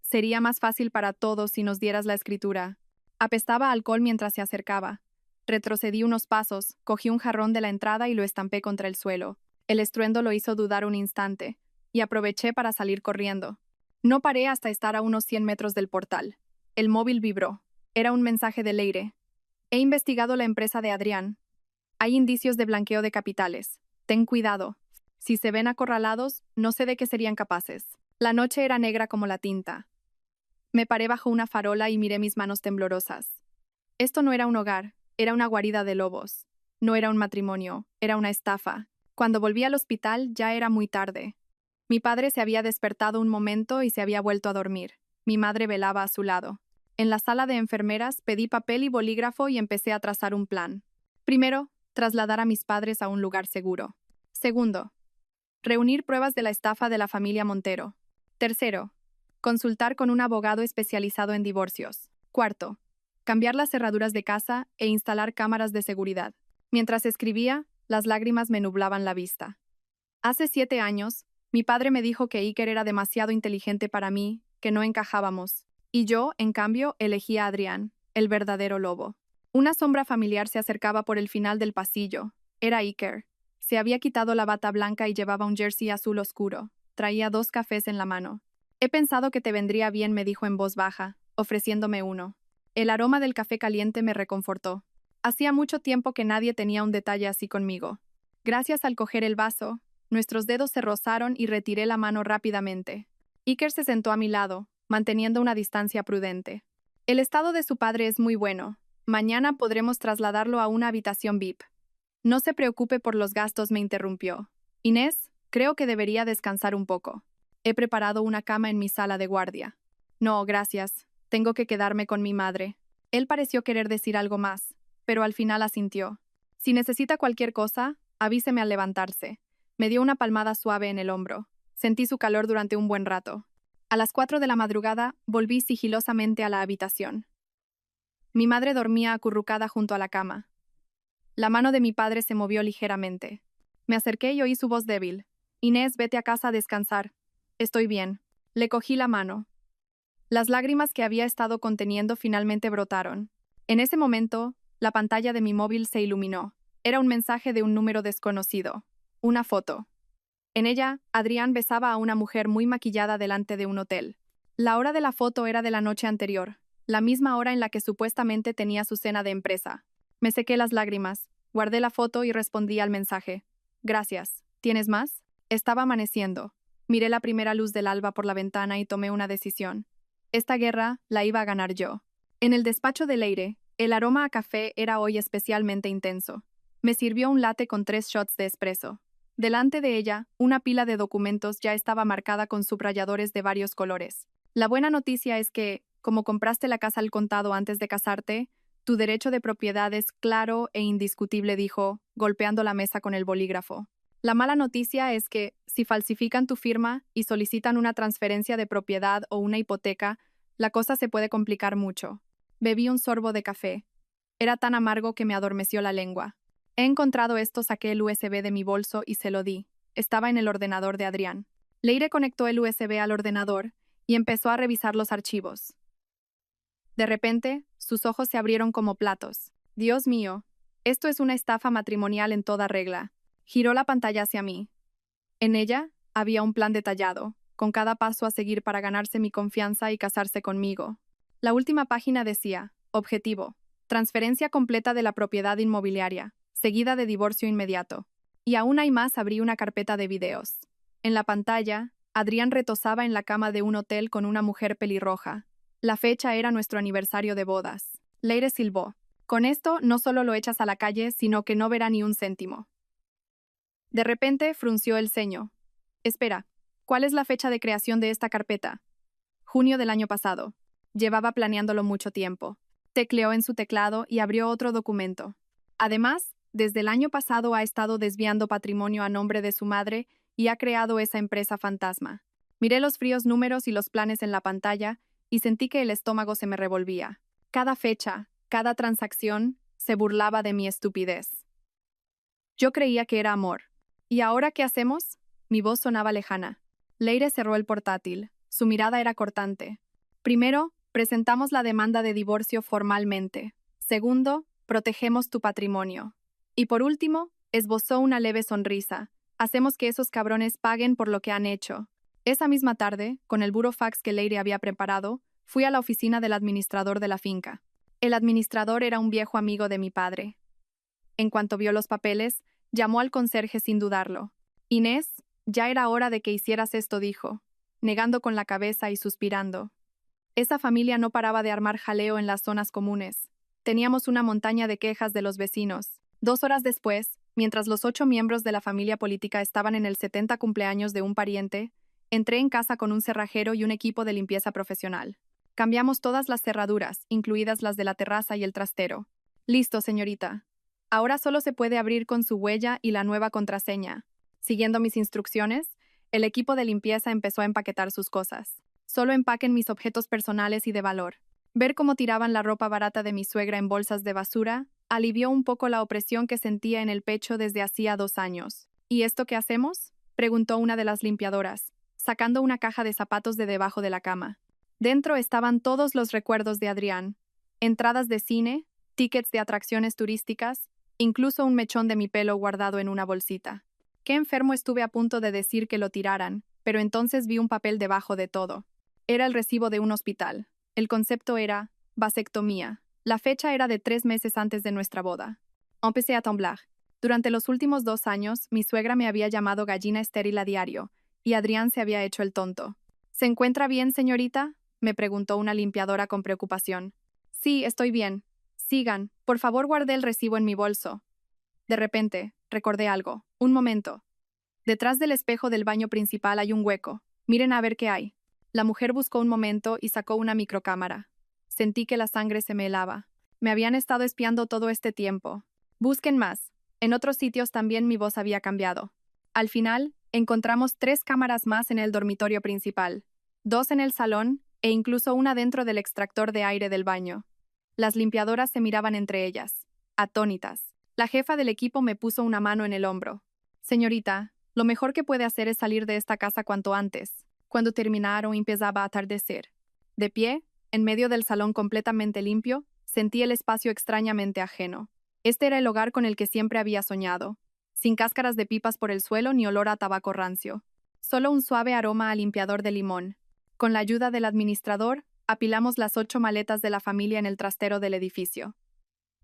Sería más fácil para todos si nos dieras la escritura. Apestaba a alcohol mientras se acercaba. Retrocedí unos pasos, cogí un jarrón de la entrada y lo estampé contra el suelo. El estruendo lo hizo dudar un instante, y aproveché para salir corriendo. No paré hasta estar a unos 100 metros del portal. El móvil vibró. Era un mensaje de Leire. He investigado la empresa de Adrián. Hay indicios de blanqueo de capitales. Ten cuidado. Si se ven acorralados, no sé de qué serían capaces. La noche era negra como la tinta. Me paré bajo una farola y miré mis manos temblorosas. Esto no era un hogar, era una guarida de lobos. No era un matrimonio, era una estafa. Cuando volví al hospital ya era muy tarde. Mi padre se había despertado un momento y se había vuelto a dormir. Mi madre velaba a su lado. En la sala de enfermeras pedí papel y bolígrafo y empecé a trazar un plan. Primero, trasladar a mis padres a un lugar seguro. Segundo, reunir pruebas de la estafa de la familia Montero. Tercero, consultar con un abogado especializado en divorcios. Cuarto, cambiar las cerraduras de casa e instalar cámaras de seguridad. Mientras escribía, las lágrimas me nublaban la vista. Hace 7 años, mi padre me dijo que Iker era demasiado inteligente para mí, que no encajábamos. Y yo, en cambio, elegí a Adrián, el verdadero lobo. Una sombra familiar se acercaba por el final del pasillo. Era Iker. Se había quitado la bata blanca y llevaba un jersey azul oscuro. Traía 2 cafés en la mano. He pensado que te vendría bien, me dijo en voz baja, ofreciéndome uno. El aroma del café caliente me reconfortó. Hacía mucho tiempo que nadie tenía un detalle así conmigo. Gracias al coger el vaso, nuestros dedos se rozaron y retiré la mano rápidamente. Iker se sentó a mi lado, manteniendo una distancia prudente. El estado de su padre es muy bueno. Mañana podremos trasladarlo a una habitación VIP. No se preocupe por los gastos, me interrumpió. Inés, creo que debería descansar un poco. He preparado una cama en mi sala de guardia. No, gracias. Tengo que quedarme con mi madre. Él pareció querer decir algo más, pero al final asintió. Si necesita cualquier cosa, avíseme al levantarse. Me dio una palmada suave en el hombro. Sentí su calor durante un buen rato. A las 4 de la madrugada, volví sigilosamente a la habitación. Mi madre dormía acurrucada junto a la cama. La mano de mi padre se movió ligeramente. Me acerqué y oí su voz débil. Inés, vete a casa a descansar. Estoy bien. Le cogí la mano. Las lágrimas que había estado conteniendo finalmente brotaron. En ese momento, la pantalla de mi móvil se iluminó. Era un mensaje de un número desconocido. Una foto. En ella, Adrián besaba a una mujer muy maquillada delante de un hotel. La hora de la foto era de la noche anterior, la misma hora en la que supuestamente tenía su cena de empresa. Me sequé las lágrimas, guardé la foto y respondí al mensaje. Gracias. ¿Tienes más? Estaba amaneciendo. Miré la primera luz del alba por la ventana y tomé una decisión. Esta guerra la iba a ganar yo. En el despacho de Leire, el aroma a café era hoy especialmente intenso. Me sirvió un latte con 3 shots de espresso. Delante de ella, una pila de documentos ya estaba marcada con subrayadores de varios colores. La buena noticia es que, como compraste la casa al contado antes de casarte, tu derecho de propiedad es claro e indiscutible, dijo, golpeando la mesa con el bolígrafo. La mala noticia es que, si falsifican tu firma y solicitan una transferencia de propiedad o una hipoteca, la cosa se puede complicar mucho. Bebí un sorbo de café. Era tan amargo que me adormeció la lengua. He encontrado esto, saqué el USB de mi bolso y se lo di. Estaba en el ordenador de Adrián. Leire conectó el USB al ordenador y empezó a revisar los archivos. De repente, sus ojos se abrieron como platos. Dios mío, esto es una estafa matrimonial en toda regla. Giró la pantalla hacia mí. En ella había un plan detallado, con cada paso a seguir para ganarse mi confianza y casarse conmigo. La última página decía, objetivo, transferencia completa de la propiedad inmobiliaria, seguida de divorcio inmediato. Y aún hay más, abrí una carpeta de videos. En la pantalla, Adrián retosaba en la cama de un hotel con una mujer pelirroja. La fecha era nuestro aniversario de bodas. Leire silbó. Con esto no solo lo echas a la calle, sino que no verá ni un céntimo. De repente frunció el ceño. Espera, ¿cuál es la fecha de creación de esta carpeta? Junio del año pasado. Llevaba planeándolo mucho tiempo. Tecleó en su teclado y abrió otro documento. Además, desde el año pasado ha estado desviando patrimonio a nombre de su madre y ha creado esa empresa fantasma. Miré los fríos números y los planes en la pantalla y sentí que el estómago se me revolvía. Cada fecha, cada transacción, se burlaba de mi estupidez. Yo creía que era amor. ¿Y ahora qué hacemos? Mi voz sonaba lejana. Leire cerró el portátil. Su mirada era cortante. Primero, presentamos la demanda de divorcio formalmente. Segundo, protegemos tu patrimonio. Y por último, esbozó una leve sonrisa. Hacemos que esos cabrones paguen por lo que han hecho. Esa misma tarde, con el burofax que Leire había preparado, fui a la oficina del administrador de la finca. El administrador era un viejo amigo de mi padre. En cuanto vio los papeles, llamó al conserje sin dudarlo. Inés, ya era hora de que hicieras esto, dijo, negando con la cabeza y suspirando. Esa familia no paraba de armar jaleo en las zonas comunes. Teníamos una montaña de quejas de los vecinos. 2 horas después, mientras los 8 miembros de la familia política estaban en el 70 cumpleaños de un pariente, entré en casa con un cerrajero y un equipo de limpieza profesional. Cambiamos todas las cerraduras, incluidas las de la terraza y el trastero. Listo, señorita. Ahora solo se puede abrir con su huella y la nueva contraseña. Siguiendo mis instrucciones, el equipo de limpieza empezó a empaquetar sus cosas. Solo empaquen mis objetos personales y de valor. Ver cómo tiraban la ropa barata de mi suegra en bolsas de basura alivió un poco la opresión que sentía en el pecho desde hacía 2 años. ¿Y esto qué hacemos?, preguntó una de las limpiadoras, sacando una caja de zapatos de debajo de la cama. Dentro estaban todos los recuerdos de Adrián: entradas de cine, tickets de atracciones turísticas, incluso un mechón de mi pelo guardado en una bolsita. Qué enfermo, estuve a punto de decir que lo tiraran, pero entonces vi un papel debajo de todo. Era el recibo de un hospital. El concepto era vasectomía. La fecha era de 3 meses antes de nuestra boda. Empecé a temblar. Durante los últimos 2 años, mi suegra me había llamado gallina estéril a diario, y Adrián se había hecho el tonto. ¿Se encuentra bien, señorita?, me preguntó una limpiadora con preocupación. Sí, estoy bien. Sigan. Por favor, guardé el recibo en mi bolso. De repente, recordé algo. Un momento. Detrás del espejo del baño principal hay un hueco. Miren a ver qué hay. La mujer buscó un momento y sacó una microcámara. Sentí que la sangre se me helaba. Me habían estado espiando todo este tiempo. Busquen más. En otros sitios también mi voz había cambiado. Al final, encontramos 3 cámaras más en el dormitorio principal, 2 en el salón e incluso una dentro del extractor de aire del baño. Las limpiadoras se miraban entre ellas, atónitas. La jefa del equipo me puso una mano en el hombro. Señorita, lo mejor que puede hacer es salir de esta casa cuanto antes. Cuando terminaron empezaba a atardecer. De pie, en medio del salón completamente limpio, sentí el espacio extrañamente ajeno. Este era el hogar con el que siempre había soñado, sin cáscaras de pipas por el suelo ni olor a tabaco rancio. Solo un suave aroma a limpiador de limón. Con la ayuda del administrador, apilamos las 8 maletas de la familia en el trastero del edificio.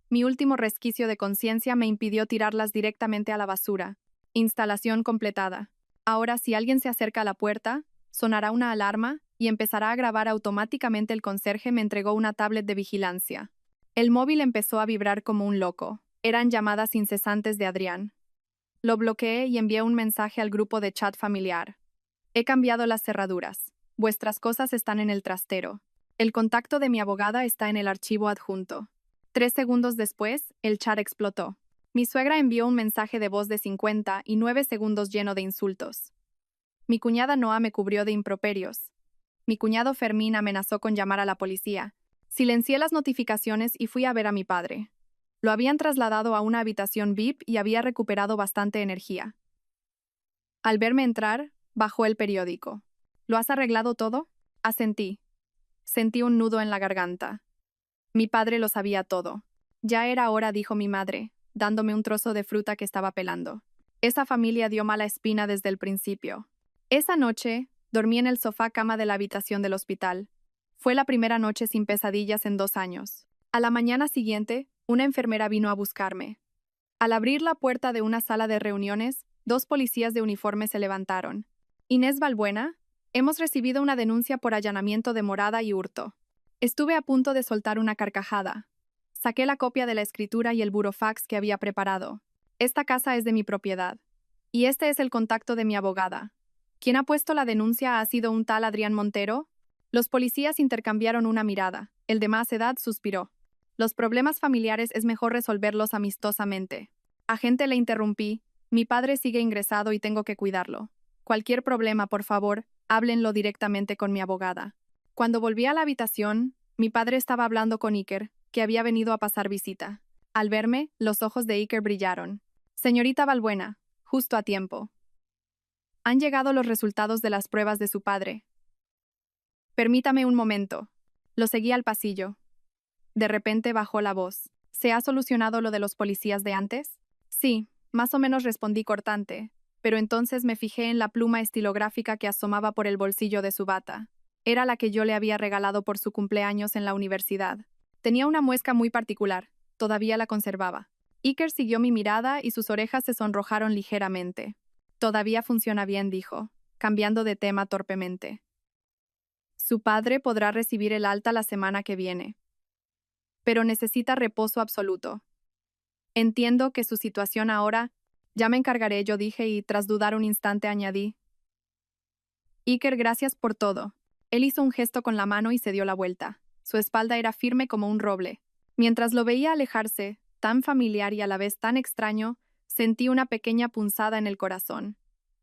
Mi último resquicio de conciencia me impidió tirarlas directamente a la basura. Instalación completada. Ahora, si alguien se acerca a la puerta, sonará una alarma y empezará a grabar automáticamente. El conserje me entregó una tablet de vigilancia. El móvil empezó a vibrar como un loco. Eran llamadas incesantes de Adrián. Lo bloqueé y envié un mensaje al grupo de chat familiar. He cambiado las cerraduras. Vuestras cosas están en el trastero. El contacto de mi abogada está en el archivo adjunto. 3 segundos después, el chat explotó. Mi suegra envió un mensaje de voz de 59 segundos lleno de insultos. Mi cuñada Noa me cubrió de improperios. Mi cuñado Fermín amenazó con llamar a la policía. Silencié las notificaciones y fui a ver a mi padre. Lo habían trasladado a una habitación VIP y había recuperado bastante energía. Al verme entrar, bajó el periódico. ¿Lo has arreglado todo?, asentí. Sentí un nudo en la garganta. Mi padre lo sabía todo. Ya era hora, dijo mi madre, dándome un trozo de fruta que estaba pelando. Esa familia dio mala espina desde el principio. Esa noche, dormí en el sofá cama de la habitación del hospital. Fue la primera noche sin pesadillas en 2 años. A la mañana siguiente, una enfermera vino a buscarme. Al abrir la puerta de una sala de reuniones, 2 policías de uniforme se levantaron. Inés Balbuena, hemos recibido una denuncia por allanamiento de morada y hurto. Estuve a punto de soltar una carcajada. Saqué la copia de la escritura y el burofax que había preparado. Esta casa es de mi propiedad. Y este es el contacto de mi abogada. ¿Quién ha puesto la denuncia ha sido un tal Adrián Montero? Los policías intercambiaron una mirada. El de más edad suspiró. Los problemas familiares es mejor resolverlos amistosamente. Agente, le interrumpí. Mi padre sigue ingresado y tengo que cuidarlo. Cualquier problema, por favor, háblenlo directamente con mi abogada. Cuando volví a la habitación, mi padre estaba hablando con Iker, que había venido a pasar visita. Al verme, los ojos de Iker brillaron. Señorita Balbuena, justo a tiempo. Han llegado los resultados de las pruebas de su padre. Permítame un momento. Lo seguí al pasillo. De repente bajó la voz. ¿Se ha solucionado lo de los policías de antes? Sí, más o menos, respondí cortante, pero entonces me fijé en la pluma estilográfica que asomaba por el bolsillo de su bata. Era la que yo le había regalado por su cumpleaños en la universidad. Tenía una muesca muy particular, todavía la conservaba. Iker siguió mi mirada y sus orejas se sonrojaron ligeramente. Todavía funciona bien, dijo, cambiando de tema torpemente. Su padre podrá recibir el alta la semana que viene. Pero necesita reposo absoluto. Entiendo que su situación ahora... Ya me encargaré, yo dije y tras dudar un instante añadí. Iker, gracias por todo. Él hizo un gesto con la mano y se dio la vuelta. Su espalda era firme como un roble. Mientras lo veía alejarse, tan familiar y a la vez tan extraño, sentí una pequeña punzada en el corazón.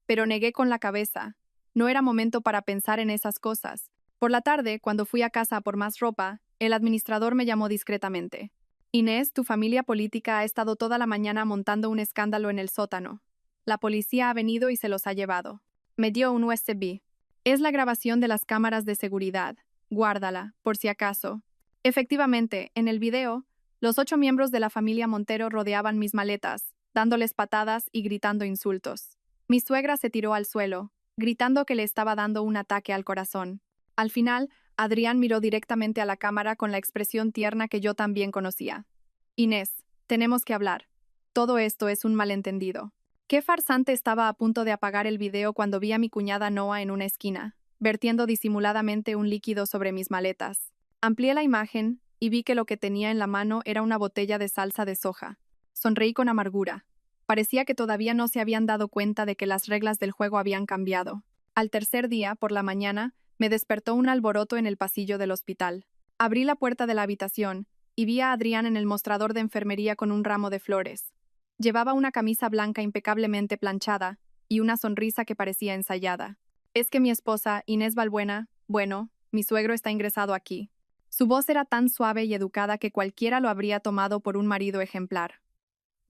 Pero negué con la cabeza. No era momento para pensar en esas cosas. Por la tarde, cuando fui a casa por más ropa, el administrador me llamó discretamente. Inés, tu familia política ha estado toda la mañana montando un escándalo en el sótano. La policía ha venido y se los ha llevado. Me dio un USB. Es la grabación de las cámaras de seguridad. Guárdala, por si acaso. Efectivamente, en el video, los 8 miembros de la familia Montero rodeaban mis maletas, dándoles patadas y gritando insultos. Mi suegra se tiró al suelo, gritando que le estaba dando un ataque al corazón. Al final, Adrián miró directamente a la cámara con la expresión tierna que yo también conocía. Inés, tenemos que hablar. Todo esto es un malentendido. Qué farsante. Estaba a punto de apagar el video cuando vi a mi cuñada Noa en una esquina, vertiendo disimuladamente un líquido sobre mis maletas. Amplié la imagen y vi que lo que tenía en la mano era una botella de salsa de soja. Sonreí con amargura. Parecía que todavía no se habían dado cuenta de que las reglas del juego habían cambiado. Al tercer día, por la mañana, me despertó un alboroto en el pasillo del hospital. Abrí la puerta de la habitación y vi a Adrián en el mostrador de enfermería con un ramo de flores. Llevaba una camisa blanca impecablemente planchada y una sonrisa que parecía ensayada. Es que mi esposa, Inés Balbuena, bueno, mi suegro está ingresado aquí. Su voz era tan suave y educada que cualquiera lo habría tomado por un marido ejemplar.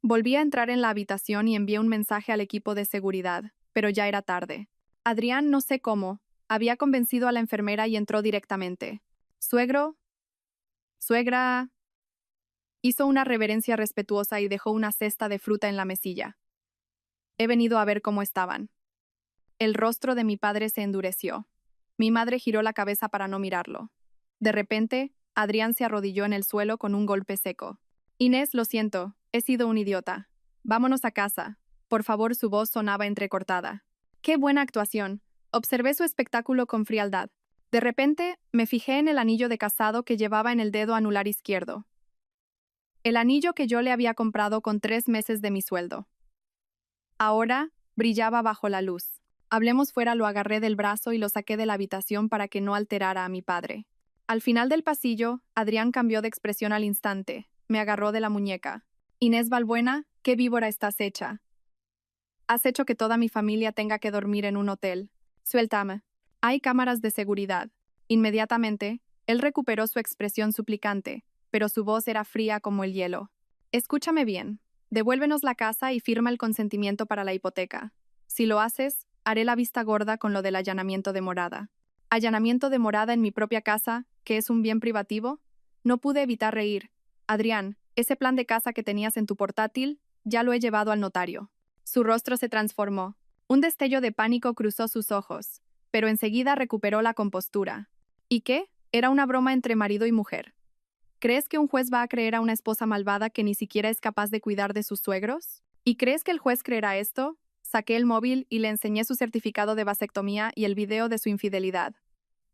Volví a entrar en la habitación y envié un mensaje al equipo de seguridad, pero ya era tarde. Adrián, no sé cómo, había convencido a la enfermera y entró directamente. «Suegro, suegra...» Hizo una reverencia respetuosa y dejó una cesta de fruta en la mesilla. He venido a ver cómo estaban. El rostro de mi padre se endureció. Mi madre giró la cabeza para no mirarlo. De repente, Adrián se arrodilló en el suelo con un golpe seco. Inés, lo siento, he sido un idiota. Vámonos a casa. Por favor, su voz sonaba entrecortada. ¡Qué buena actuación! Observé su espectáculo con frialdad. De repente, me fijé en el anillo de casado que llevaba en el dedo anular izquierdo. El anillo que yo le había comprado con 3 meses de mi sueldo. Ahora, brillaba bajo la luz. Hablemos fuera, lo agarré del brazo y lo saqué de la habitación para que no alterara a mi padre. Al final del pasillo, Adrián cambió de expresión al instante. Me agarró de la muñeca. Inés Balbuena, ¿qué víbora estás hecha? Has hecho que toda mi familia tenga que dormir en un hotel. Suéltame. Hay cámaras de seguridad. Inmediatamente, él recuperó su expresión suplicante, pero su voz era fría como el hielo. Escúchame bien. Devuélvenos la casa y firma el consentimiento para la hipoteca. Si lo haces, haré la vista gorda con lo del allanamiento de morada. ¿Allanamiento de morada en mi propia casa, que es un bien privativo? No pude evitar reír. Adrián, ese plan de casa que tenías en tu portátil, ya lo he llevado al notario. Su rostro se transformó. Un destello de pánico cruzó sus ojos, pero enseguida recuperó la compostura. ¿Y qué? Era una broma entre marido y mujer. ¿Crees que un juez va a creer a una esposa malvada que ni siquiera es capaz de cuidar de sus suegros? ¿Y crees que el juez creerá esto? Saqué el móvil y le enseñé su certificado de vasectomía y el video de su infidelidad.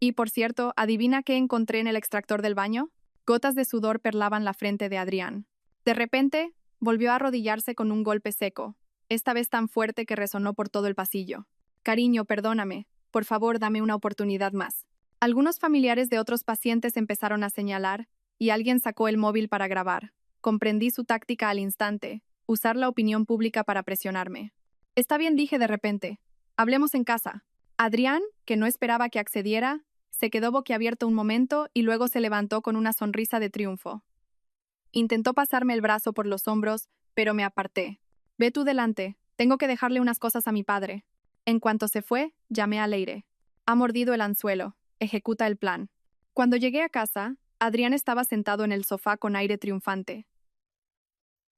Y, por cierto, ¿adivina qué encontré en el extractor del baño? Gotas de sudor perlaban la frente de Adrián. De repente, volvió a arrodillarse con un golpe seco, esta vez tan fuerte que resonó por todo el pasillo. Cariño, perdóname. Por favor, dame una oportunidad más. Algunos familiares de otros pacientes empezaron a señalar, y alguien sacó el móvil para grabar. Comprendí su táctica al instante, usar la opinión pública para presionarme. Está bien, dije de repente. Hablemos en casa. Adrián, que no esperaba que accediera, se quedó boquiabierto un momento y luego se levantó con una sonrisa de triunfo. Intentó pasarme el brazo por los hombros, pero me aparté. Ve tú delante, tengo que dejarle unas cosas a mi padre. En cuanto se fue, llamé a Leire. Ha mordido el anzuelo, ejecuta el plan. Cuando llegué a casa, Adrián estaba sentado en el sofá con aire triunfante.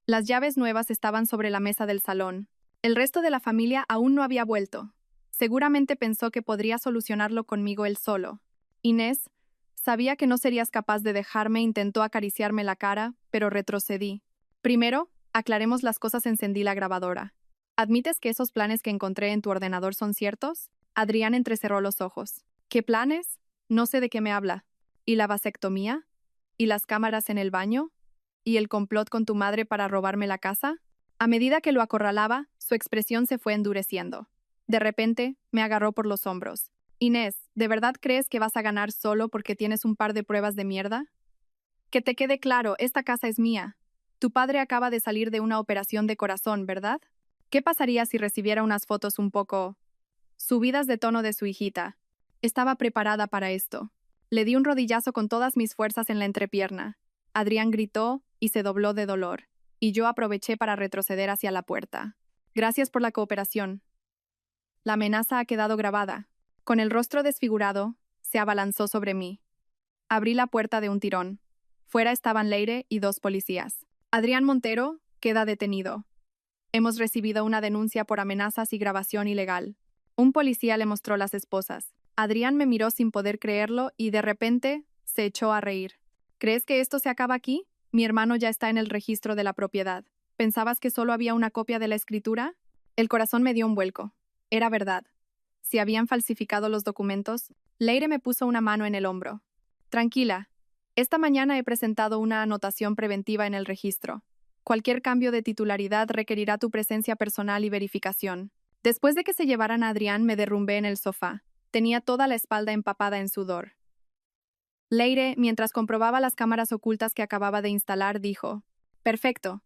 Las llaves nuevas estaban sobre la mesa del salón. El resto de la familia aún no había vuelto. Seguramente pensó que podría solucionarlo conmigo él solo. Inés, sabía que no serías capaz de dejarme, intentó acariciarme la cara, pero retrocedí. Primero, Aclaremos las cosas, encendí la grabadora. ¿Admites que esos planes que encontré en tu ordenador son ciertos? Adrián entrecerró los ojos. ¿Qué planes? No sé de qué me habla. ¿Y la vasectomía? ¿Y las cámaras en el baño? ¿Y el complot con tu madre para robarme la casa? A medida que lo acorralaba, su expresión se fue endureciendo. De repente, me agarró por los hombros. Inés, ¿de verdad crees que vas a ganar solo porque tienes un par de pruebas de mierda? Que te quede claro, esta casa es mía. Tu padre acaba de salir de una operación de corazón, ¿verdad? ¿Qué pasaría si recibiera unas fotos un poco subidas de tono de su hijita? Estaba preparada para esto. Le di un rodillazo con todas mis fuerzas en la entrepierna. Adrián gritó y se dobló de dolor, y yo aproveché para retroceder hacia la puerta. Gracias por la cooperación. La amenaza ha quedado grabada. Con el rostro desfigurado, se abalanzó sobre mí. Abrí la puerta de un tirón. Fuera estaban Leire y 2 policías. Adrián Montero queda detenido. Hemos recibido una denuncia por amenazas y grabación ilegal. Un policía le mostró las esposas. Adrián me miró sin poder creerlo y de repente se echó a reír. ¿Crees que esto se acaba aquí? Mi hermano ya está en el registro de la propiedad. ¿Pensabas que solo había una copia de la escritura? El corazón me dio un vuelco. Era verdad. Si habían falsificado los documentos, Leire me puso una mano en el hombro. Tranquila. Esta mañana he presentado una anotación preventiva en el registro. Cualquier cambio de titularidad requerirá tu presencia personal y verificación. Después de que se llevaran a Adrián, me derrumbé en el sofá. Tenía toda la espalda empapada en sudor. Leire, mientras comprobaba las cámaras ocultas que acababa de instalar, dijo: Perfecto.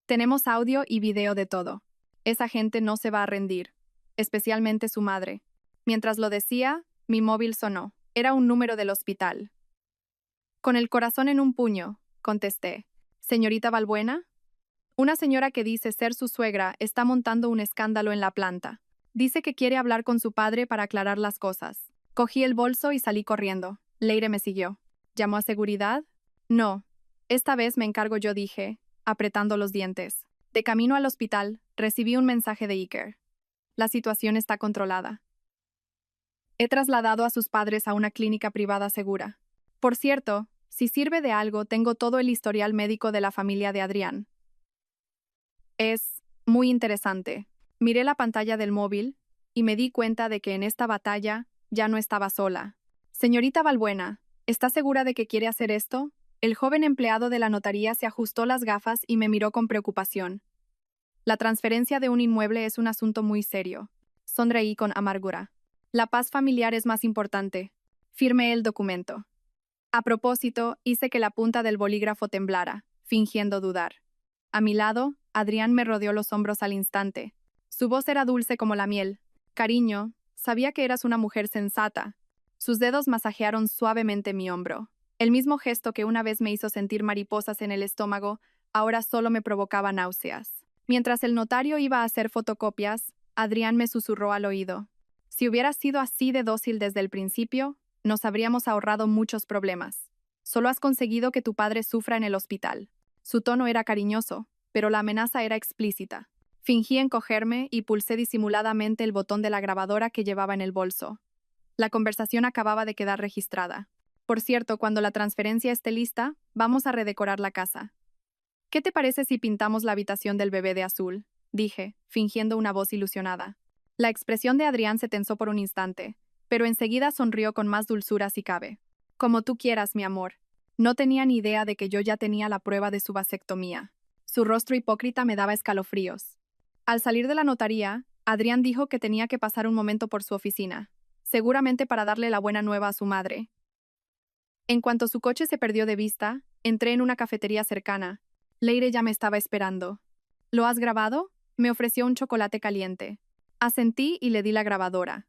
Tenemos audio y video de todo. Esa gente no se va a rendir, especialmente su madre. Mientras lo decía, mi móvil sonó. Era un número del hospital. Con el corazón en un puño, contesté. ¿Señorita Balbuena? Una señora que dice ser su suegra está montando un escándalo en la planta. Dice que quiere hablar con su padre para aclarar las cosas. Cogí el bolso y salí corriendo. Leire me siguió. ¿Llamó a seguridad? No. Esta vez me encargo yo, dije, apretando los dientes. De camino al hospital, recibí un mensaje de Iker. La situación está controlada. He trasladado a sus padres a una clínica privada segura. Por cierto, si sirve de algo, tengo todo el historial médico de la familia de Adrián. Es muy interesante. Miré la pantalla del móvil y me di cuenta de que en esta batalla ya no estaba sola. Señorita Balbuena, ¿está segura de que quiere hacer esto? El joven empleado de la notaría se ajustó las gafas y me miró con preocupación. La transferencia de un inmueble es un asunto muy serio. Sonreí con amargura. La paz familiar es más importante. Firmé el documento. A propósito, hice que la punta del bolígrafo temblara, fingiendo dudar. A mi lado, Adrián me rodeó los hombros al instante. Su voz era dulce como la miel. Cariño, sabía que eras una mujer sensata. Sus dedos masajearon suavemente mi hombro. El mismo gesto que una vez me hizo sentir mariposas en el estómago, ahora solo me provocaba náuseas. Mientras el notario iba a hacer fotocopias, Adrián me susurró al oído. Si hubieras sido así de dócil desde el principio, nos habríamos ahorrado muchos problemas. Solo has conseguido que tu padre sufra en el hospital. Su tono era cariñoso, pero la amenaza era explícita. Fingí encogerme y pulsé disimuladamente el botón de la grabadora que llevaba en el bolso. La conversación acababa de quedar registrada. Por cierto, cuando la transferencia esté lista, vamos a redecorar la casa. ¿Qué te parece si pintamos la habitación del bebé de azul? Dije, fingiendo una voz ilusionada. La expresión de Adrián se tensó por un instante, pero enseguida sonrió con más dulzura si cabe. Como tú quieras, mi amor. No tenía ni idea de que yo ya tenía la prueba de su vasectomía. Su rostro hipócrita me daba escalofríos. Al salir de la notaría, Adrián dijo que tenía que pasar un momento por su oficina, seguramente para darle la buena nueva a su madre. En cuanto su coche se perdió de vista, entré en una cafetería cercana. Leire ya me estaba esperando. ¿Lo has grabado? Me ofreció un chocolate caliente. Asentí y le di la grabadora.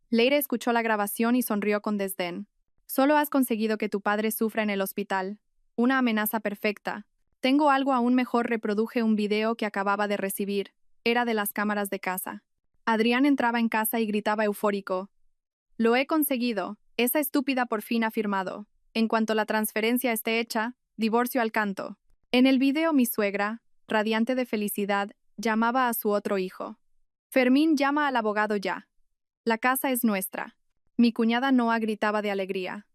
Leire escuchó la grabación y sonrió con desdén. Solo has conseguido que tu padre sufra en el hospital. Una amenaza perfecta. Tengo algo aún mejor. Reproduje un video que acababa de recibir. Era de las cámaras de casa. Adrián entraba en casa y gritaba eufórico. Lo he conseguido. Esa estúpida por fin ha firmado. En cuanto la transferencia esté hecha, divorcio al canto. En el video mi suegra, radiante de felicidad, llamaba a su otro hijo. Fermín, llama al abogado ya. La casa es nuestra. Mi cuñada Noa gritaba de alegría.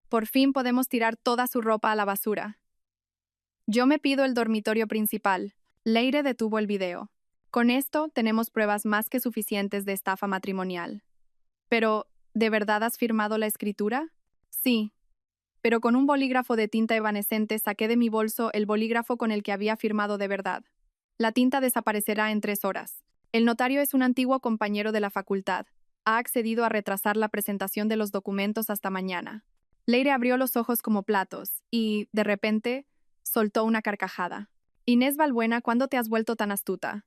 Por fin podemos tirar toda su ropa a la basura. Yo me pido el dormitorio principal. Leire detuvo el video. Con esto tenemos pruebas más que suficientes de estafa matrimonial. Pero, ¿de verdad has firmado la escritura? Sí. Pero con un bolígrafo de tinta evanescente saqué de mi bolso el bolígrafo con el que había firmado de verdad. La tinta desaparecerá en 3 horas. El notario es un antiguo compañero de la facultad. Ha accedido a retrasar la presentación de los documentos hasta mañana. Leire abrió los ojos como platos y, de repente, soltó una carcajada. Inés Valbuena, ¿cuándo te has vuelto tan astuta?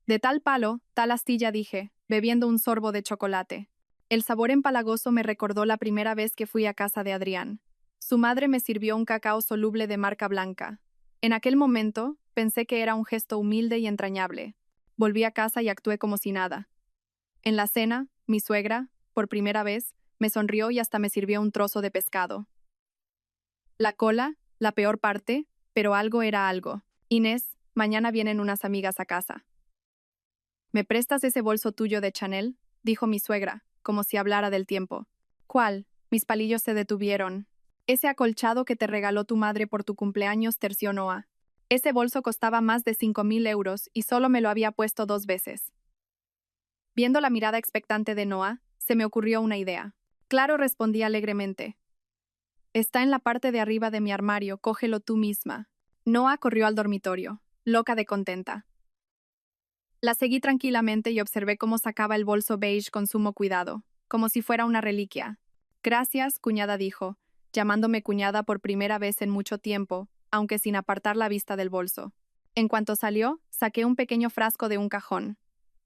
De tal palo, tal astilla, dije, bebiendo un sorbo de chocolate. El sabor empalagoso me recordó la primera vez que fui a casa de Adrián. Su madre me sirvió un cacao soluble de marca blanca. En aquel momento, pensé que era un gesto humilde y entrañable. Volví a casa y actué como si nada. En la cena, mi suegra, por primera vez, me sonrió y hasta me sirvió un trozo de pescado. La cola, la peor parte, pero algo era algo. Inés, mañana vienen unas amigas a casa. ¿Me prestas ese bolso tuyo de Chanel?, dijo mi suegra, como si hablara del tiempo. ¿Cuál? Mis palillos se detuvieron. Ese acolchado que te regaló tu madre por tu cumpleaños, terció Noah. Ese bolso costaba más de 5.000 euros y solo me lo había puesto 2 veces. Viendo la mirada expectante de Noah, se me ocurrió una idea. Claro, respondí alegremente. Está en la parte de arriba de mi armario, cógelo tú misma. Noah corrió al dormitorio, loca de contenta. La seguí tranquilamente y observé cómo sacaba el bolso beige con sumo cuidado, como si fuera una reliquia. Gracias, cuñada, dijo, llamándome cuñada por primera vez en mucho tiempo, aunque sin apartar la vista del bolso. En cuanto salió, saqué un pequeño frasco de un cajón.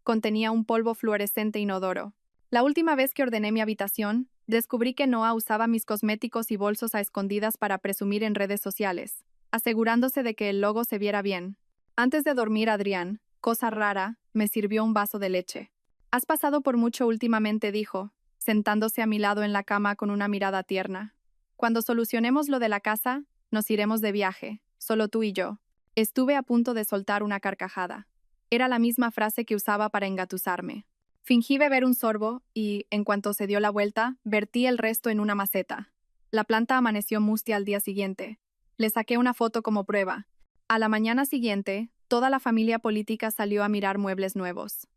Contenía un polvo fluorescente inodoro. La última vez que ordené mi habitación, descubrí que Noah usaba mis cosméticos y bolsos a escondidas para presumir en redes sociales, asegurándose de que el logo se viera bien. Antes de dormir, Adrián, cosa rara, me sirvió un vaso de leche. Has pasado por mucho últimamente, dijo, sentándose a mi lado en la cama con una mirada tierna. Cuando solucionemos lo de la casa, nos iremos de viaje, solo tú y yo. Estuve a punto de soltar una carcajada. Era la misma frase que usaba para engatusarme. Fingí beber un sorbo y, en cuanto se dio la vuelta, vertí el resto en una maceta. La planta amaneció mustia al día siguiente. Le saqué una foto como prueba. A la mañana siguiente, toda la familia política salió a mirar muebles nuevos.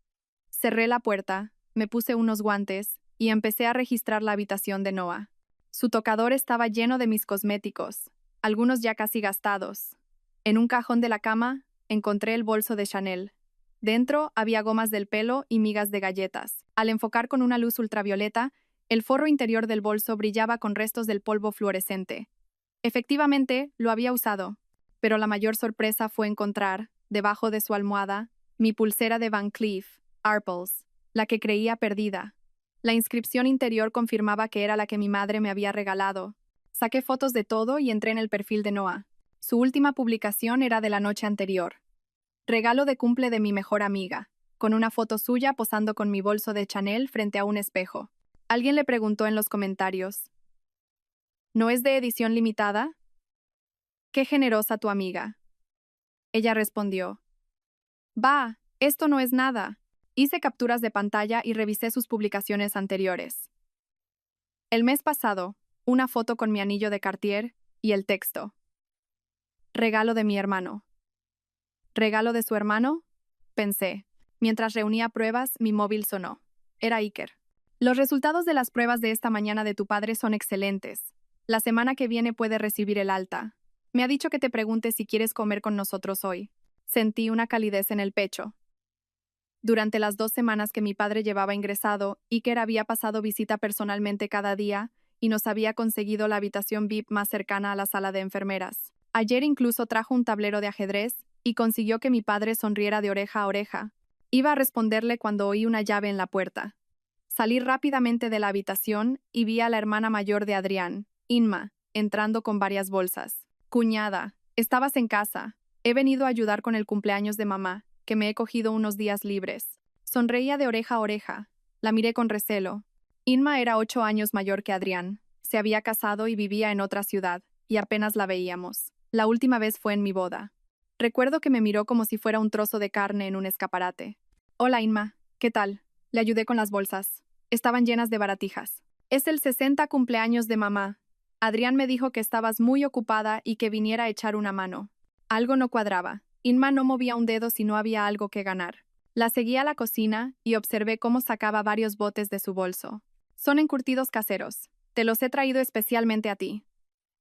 Cerré la puerta, me puse unos guantes y empecé a registrar la habitación de Noah. Su tocador estaba lleno de mis cosméticos, algunos ya casi gastados. En un cajón de la cama, encontré el bolso de Chanel. Dentro había gomas del pelo y migas de galletas. Al enfocar con una luz ultravioleta, el forro interior del bolso brillaba con restos del polvo fluorescente. Efectivamente, lo había usado, pero la mayor sorpresa fue encontrar, debajo de su almohada, mi pulsera de Van Cleef, Arpels, la que creía perdida. La inscripción interior confirmaba que era la que mi madre me había regalado. Saqué fotos de todo y entré en el perfil de Noah. Su última publicación era de la noche anterior. Regalo de cumple de mi mejor amiga, con una foto suya posando con mi bolso de Chanel frente a un espejo. Alguien le preguntó en los comentarios, ¿no es de edición limitada? Qué generosa tu amiga. Ella respondió, bah, esto no es nada. Hice capturas de pantalla y revisé sus publicaciones anteriores. El mes pasado, una foto con mi anillo de Cartier y el texto. Regalo de mi hermano. ¿Regalo de su hermano? Pensé. Mientras reunía pruebas, mi móvil sonó. Era Iker. Los resultados de las pruebas de esta mañana de tu padre son excelentes. La semana que viene puede recibir el alta. Me ha dicho que te pregunte si quieres comer con nosotros hoy. Sentí una calidez en el pecho. Durante las 2 semanas que mi padre llevaba ingresado, Iker había pasado visita personalmente cada día y nos había conseguido la habitación VIP más cercana a la sala de enfermeras. Ayer incluso trajo un tablero de ajedrez y consiguió que mi padre sonriera de oreja a oreja. Iba a responderle cuando oí una llave en la puerta. Salí rápidamente de la habitación y vi a la hermana mayor de Adrián, Inma, entrando con varias bolsas. Cuñada, ¿estabas en casa? He venido a ayudar con el cumpleaños de mamá, que me he cogido unos días libres. Sonreía de oreja a oreja. La miré con recelo. Inma era 8 años mayor que Adrián. Se había casado y vivía en otra ciudad, y apenas la veíamos. La última vez fue en mi boda. Recuerdo que me miró como si fuera un trozo de carne en un escaparate. Hola, Inma. ¿Qué tal? Le ayudé con las bolsas. Estaban llenas de baratijas. Es el 60 cumpleaños de mamá. Adrián me dijo que estabas muy ocupada y que viniera a echar una mano. Algo no cuadraba. Inma no movía un dedo si no había algo que ganar. La seguí a la cocina y observé cómo sacaba varios botes de su bolso. Son encurtidos caseros. Te los he traído especialmente a ti.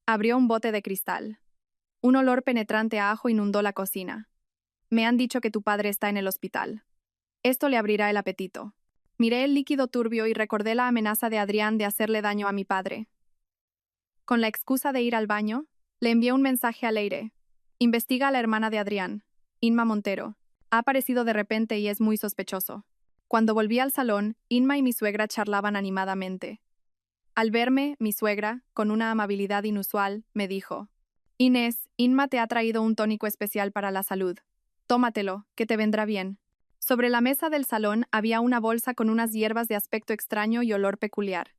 Abrió un bote de cristal. Un olor penetrante a ajo inundó la cocina. Me han dicho que tu padre está en el hospital. Esto le abrirá el apetito. Miré el líquido turbio y recordé la amenaza de Adrián de hacerle daño a mi padre. Con la excusa de ir al baño, le envié un mensaje a Leire. Investiga a la hermana de Adrián, Inma Montero. Ha aparecido de repente y es muy sospechoso. Cuando volví al salón, Inma y mi suegra charlaban animadamente. Al verme, mi suegra, con una amabilidad inusual, me dijo: Inés, Inma te ha traído un tónico especial para la salud. Tómatelo, que te vendrá bien. Sobre la mesa del salón había una bolsa con unas hierbas de aspecto extraño y olor peculiar.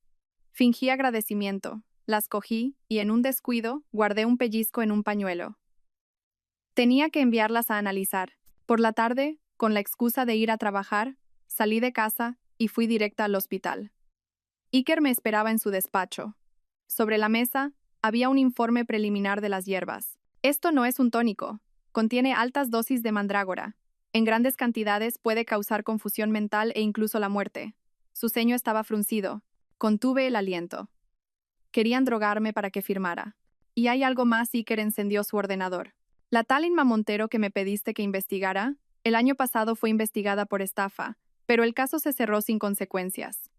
Fingí agradecimiento, las cogí y en un descuido guardé un pellizco en un pañuelo. Tenía que enviarlas a analizar. Por la tarde, con la excusa de ir a trabajar, salí de casa y fui directa al hospital. Iker me esperaba en su despacho. Sobre la mesa había un informe preliminar de las hierbas. Esto no es un tónico. Contiene altas dosis de mandrágora. En grandes cantidades puede causar confusión mental e incluso la muerte. Su ceño estaba fruncido. Contuve el aliento. Querían drogarme para que firmara. Y hay algo más. Iker encendió su ordenador. La tal Inma Montero que me pediste que investigara, el año pasado fue investigada por estafa, pero el caso se cerró sin consecuencias.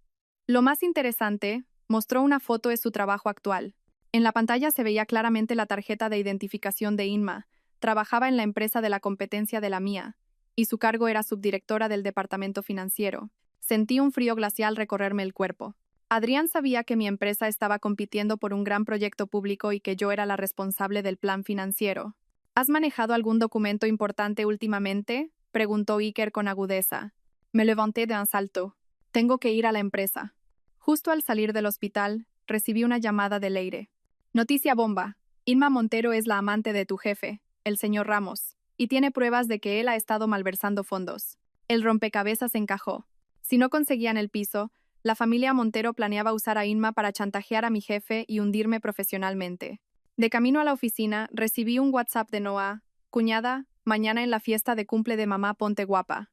Lo más interesante, mostró una foto de su trabajo actual. En la pantalla se veía claramente la tarjeta de identificación de Inma. Trabajaba en la empresa de la competencia de la mía, y su cargo era subdirectora del departamento financiero. Sentí un frío glacial recorrerme el cuerpo. Adrián sabía que mi empresa estaba compitiendo por un gran proyecto público y que yo era la responsable del plan financiero. ¿Has manejado algún documento importante últimamente?, preguntó Iker con agudeza. Me levanté de un salto. Tengo que ir a la empresa. Justo al salir del hospital, recibí una llamada de Leire. Noticia bomba. Inma Montero es la amante de tu jefe, el señor Ramos, y tiene pruebas de que él ha estado malversando fondos. El rompecabezas encajó. Si no conseguían el piso, la familia Montero planeaba usar a Inma para chantajear a mi jefe y hundirme profesionalmente. De camino a la oficina, recibí un WhatsApp de Noah: cuñada, mañana en la fiesta de cumple de mamá ponte guapa.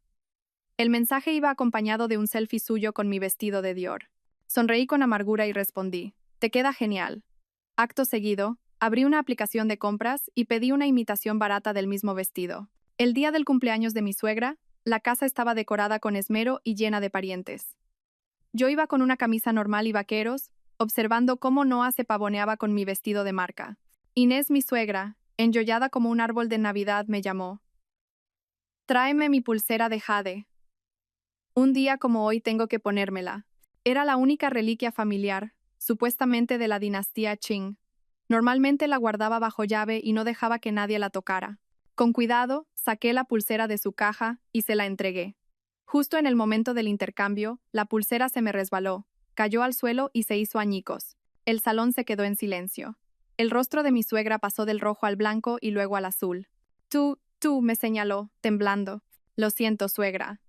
El mensaje iba acompañado de un selfie suyo con mi vestido de Dior. Sonreí con amargura y respondí: te queda genial. Acto seguido, abrí una aplicación de compras y pedí una imitación barata del mismo vestido. El día del cumpleaños de mi suegra, la casa estaba decorada con esmero y llena de parientes. Yo iba con una camisa normal y vaqueros, observando cómo Noah se pavoneaba con mi vestido de marca. Inés, mi suegra, enjollada como un árbol de Navidad, me llamó. Tráeme mi pulsera de jade. Un día como hoy tengo que ponérmela. Era la única reliquia familiar, supuestamente de la dinastía Qing. Normalmente la guardaba bajo llave y no dejaba que nadie la tocara. Con cuidado, saqué la pulsera de su caja y se la entregué. Justo en el momento del intercambio, la pulsera se me resbaló, cayó al suelo y se hizo añicos. El salón se quedó en silencio. El rostro de mi suegra pasó del rojo al blanco y luego al azul. Tú, me señaló, temblando. Lo siento, suegra.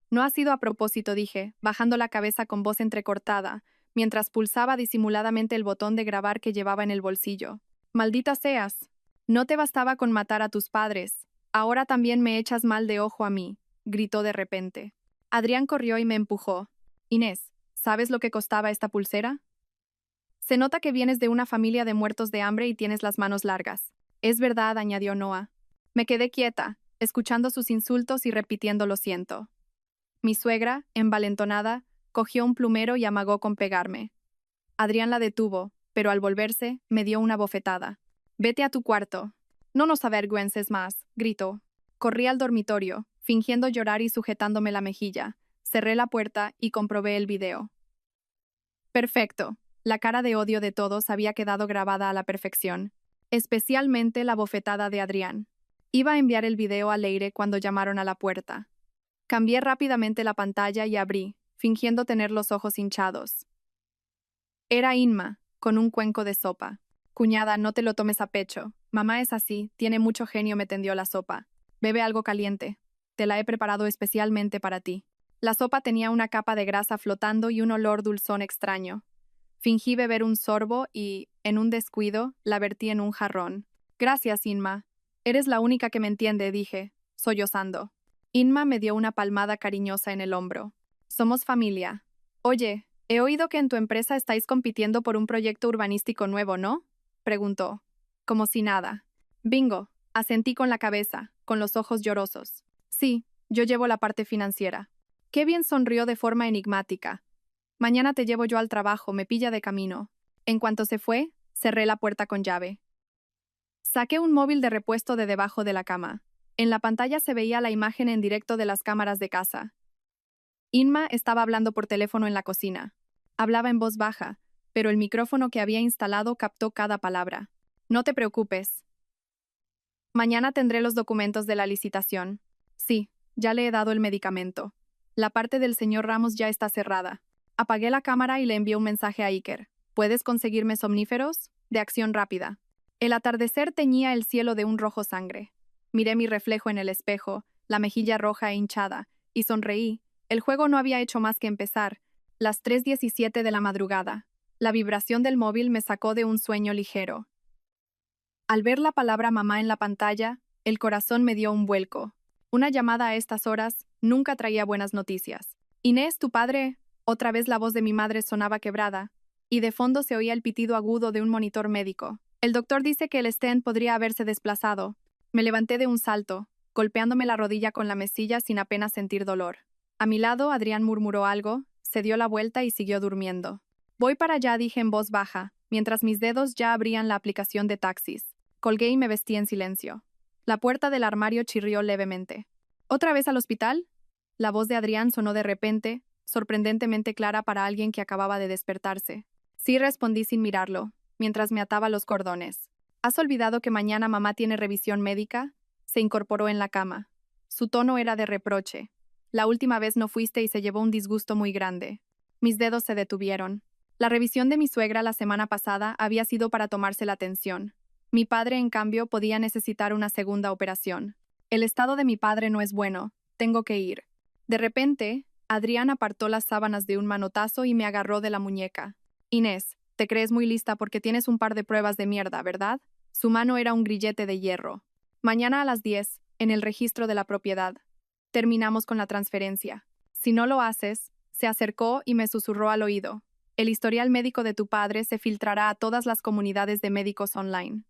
No ha sido a propósito, dije, bajando la cabeza con voz entrecortada, mientras pulsaba disimuladamente el botón de grabar que llevaba en el bolsillo. Maldita seas. No te bastaba con matar a tus padres. Ahora también me echas mal de ojo a mí, gritó de repente. Adrián corrió y me empujó. Inés, ¿sabes lo que costaba esta pulsera? Se nota que vienes de una familia de muertos de hambre y tienes las manos largas. Es verdad, añadió Noah. Me quedé quieta, escuchando sus insultos y repitiendo lo siento. Mi suegra, envalentonada, cogió un plumero y amagó con pegarme. Adrián la detuvo, pero al volverse, me dio una bofetada. Vete a tu cuarto. No nos avergüences más, gritó. Corrí al dormitorio, fingiendo llorar y sujetándome la mejilla. Cerré la puerta y comprobé el video. Perfecto. La cara de odio de todos había quedado grabada a la perfección, especialmente la bofetada de Adrián. Iba a enviar el video a Leire cuando llamaron a la puerta. Cambié rápidamente la pantalla y abrí, fingiendo tener los ojos hinchados. Era Inma, con un cuenco de sopa. Cuñada, no te lo tomes a pecho. Mamá es así, tiene mucho genio, me tendió la sopa. Bebe algo caliente. Te la he preparado especialmente para ti. La sopa tenía una capa de grasa flotando y un olor dulzón extraño. Fingí beber un sorbo y, en un descuido, la vertí en un jarrón. Gracias, Inma. Eres la única que me entiende, dije, sollozando. Inma me dio una palmada cariñosa en el hombro. Somos familia. Oye, he oído que en tu empresa estáis compitiendo por un proyecto urbanístico nuevo, ¿no? Preguntó. Como si nada. Bingo, asentí con la cabeza, con los ojos llorosos. Sí, yo llevo la parte financiera. Qué bien sonrió de forma enigmática. Mañana te llevo yo al trabajo, me pilla de camino. En cuanto se fue, cerré la puerta con llave. Saqué un móvil de repuesto de debajo de la cama. En la pantalla se veía la imagen en directo de las cámaras de casa. Inma estaba hablando por teléfono en la cocina. Hablaba en voz baja, pero el micrófono que había instalado captó cada palabra. No te preocupes. Mañana tendré los documentos de la licitación. Sí, ya le he dado el medicamento. La parte del señor Ramos ya está cerrada. Apagué la cámara y le envié un mensaje a Iker. ¿Puedes conseguirme somníferos? De acción rápida. El atardecer teñía el cielo de un rojo sangre. Miré mi reflejo en el espejo, la mejilla roja e hinchada, y sonreí. El juego no había hecho más que empezar. Las 3:17 de la madrugada. La vibración del móvil me sacó de un sueño ligero. Al ver la palabra mamá en la pantalla, el corazón me dio un vuelco. Una llamada a estas horas nunca traía buenas noticias. Inés, tu padre. Otra vez la voz de mi madre sonaba quebrada, y de fondo se oía el pitido agudo de un monitor médico. El doctor dice que el stent podría haberse desplazado. Me levanté de un salto, golpeándome la rodilla con la mesilla sin apenas sentir dolor. A mi lado, Adrián murmuró algo, se dio la vuelta y siguió durmiendo. Voy para allá, dije en voz baja, mientras mis dedos ya abrían la aplicación de taxis. Colgué y me vestí en silencio. La puerta del armario chirrió levemente. ¿Otra vez al hospital? La voz de Adrián sonó de repente, sorprendentemente clara para alguien que acababa de despertarse. Sí, respondí sin mirarlo, mientras me ataba los cordones. ¿Has olvidado que mañana mamá tiene revisión médica? Se incorporó en la cama. Su tono era de reproche. La última vez no fuiste y se llevó un disgusto muy grande. Mis dedos se detuvieron. La revisión de mi suegra la semana pasada había sido para tomarse la tensión. Mi padre, en cambio, podía necesitar una segunda operación. El estado de mi padre no es bueno. Tengo que ir. De repente, Adrián apartó las sábanas de un manotazo y me agarró de la muñeca. Inés, te crees muy lista porque tienes un par de pruebas de mierda, ¿verdad? Su mano era un grillete de hierro. Mañana a las 10, en el registro de la propiedad. Terminamos con la transferencia. Si no lo haces, se acercó y me susurró al oído. El historial médico de tu padre se filtrará a todas las comunidades de médicos online.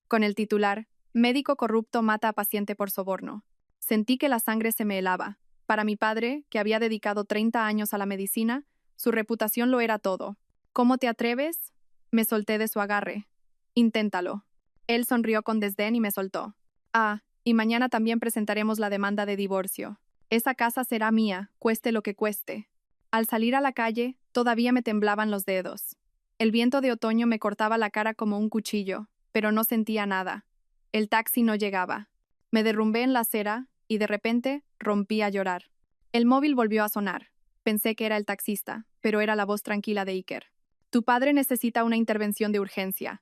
Con el titular, Médico corrupto mata a paciente por soborno. Sentí que la sangre se me helaba. Para mi padre, que había dedicado 30 años a la medicina, su reputación lo era todo. ¿Cómo te atreves? Me solté de su agarre. Inténtalo. Él sonrió con desdén y me soltó. Ah, y mañana también presentaremos la demanda de divorcio. Esa casa será mía, cueste lo que cueste. Al salir a la calle, todavía me temblaban los dedos. El viento de otoño me cortaba la cara como un cuchillo, pero no sentía nada. El taxi no llegaba. Me derrumbé en la acera y de repente rompí a llorar. El móvil volvió a sonar. Pensé que era el taxista, pero era la voz tranquila de Iker. Tu padre necesita una intervención de urgencia.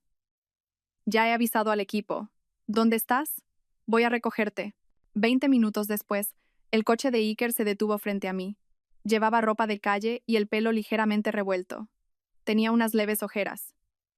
Ya he avisado al equipo. ¿Dónde estás? Voy a recogerte. 20 minutos después, el coche de Iker se detuvo frente a mí. Llevaba ropa de calle y el pelo ligeramente revuelto. Tenía unas leves ojeras.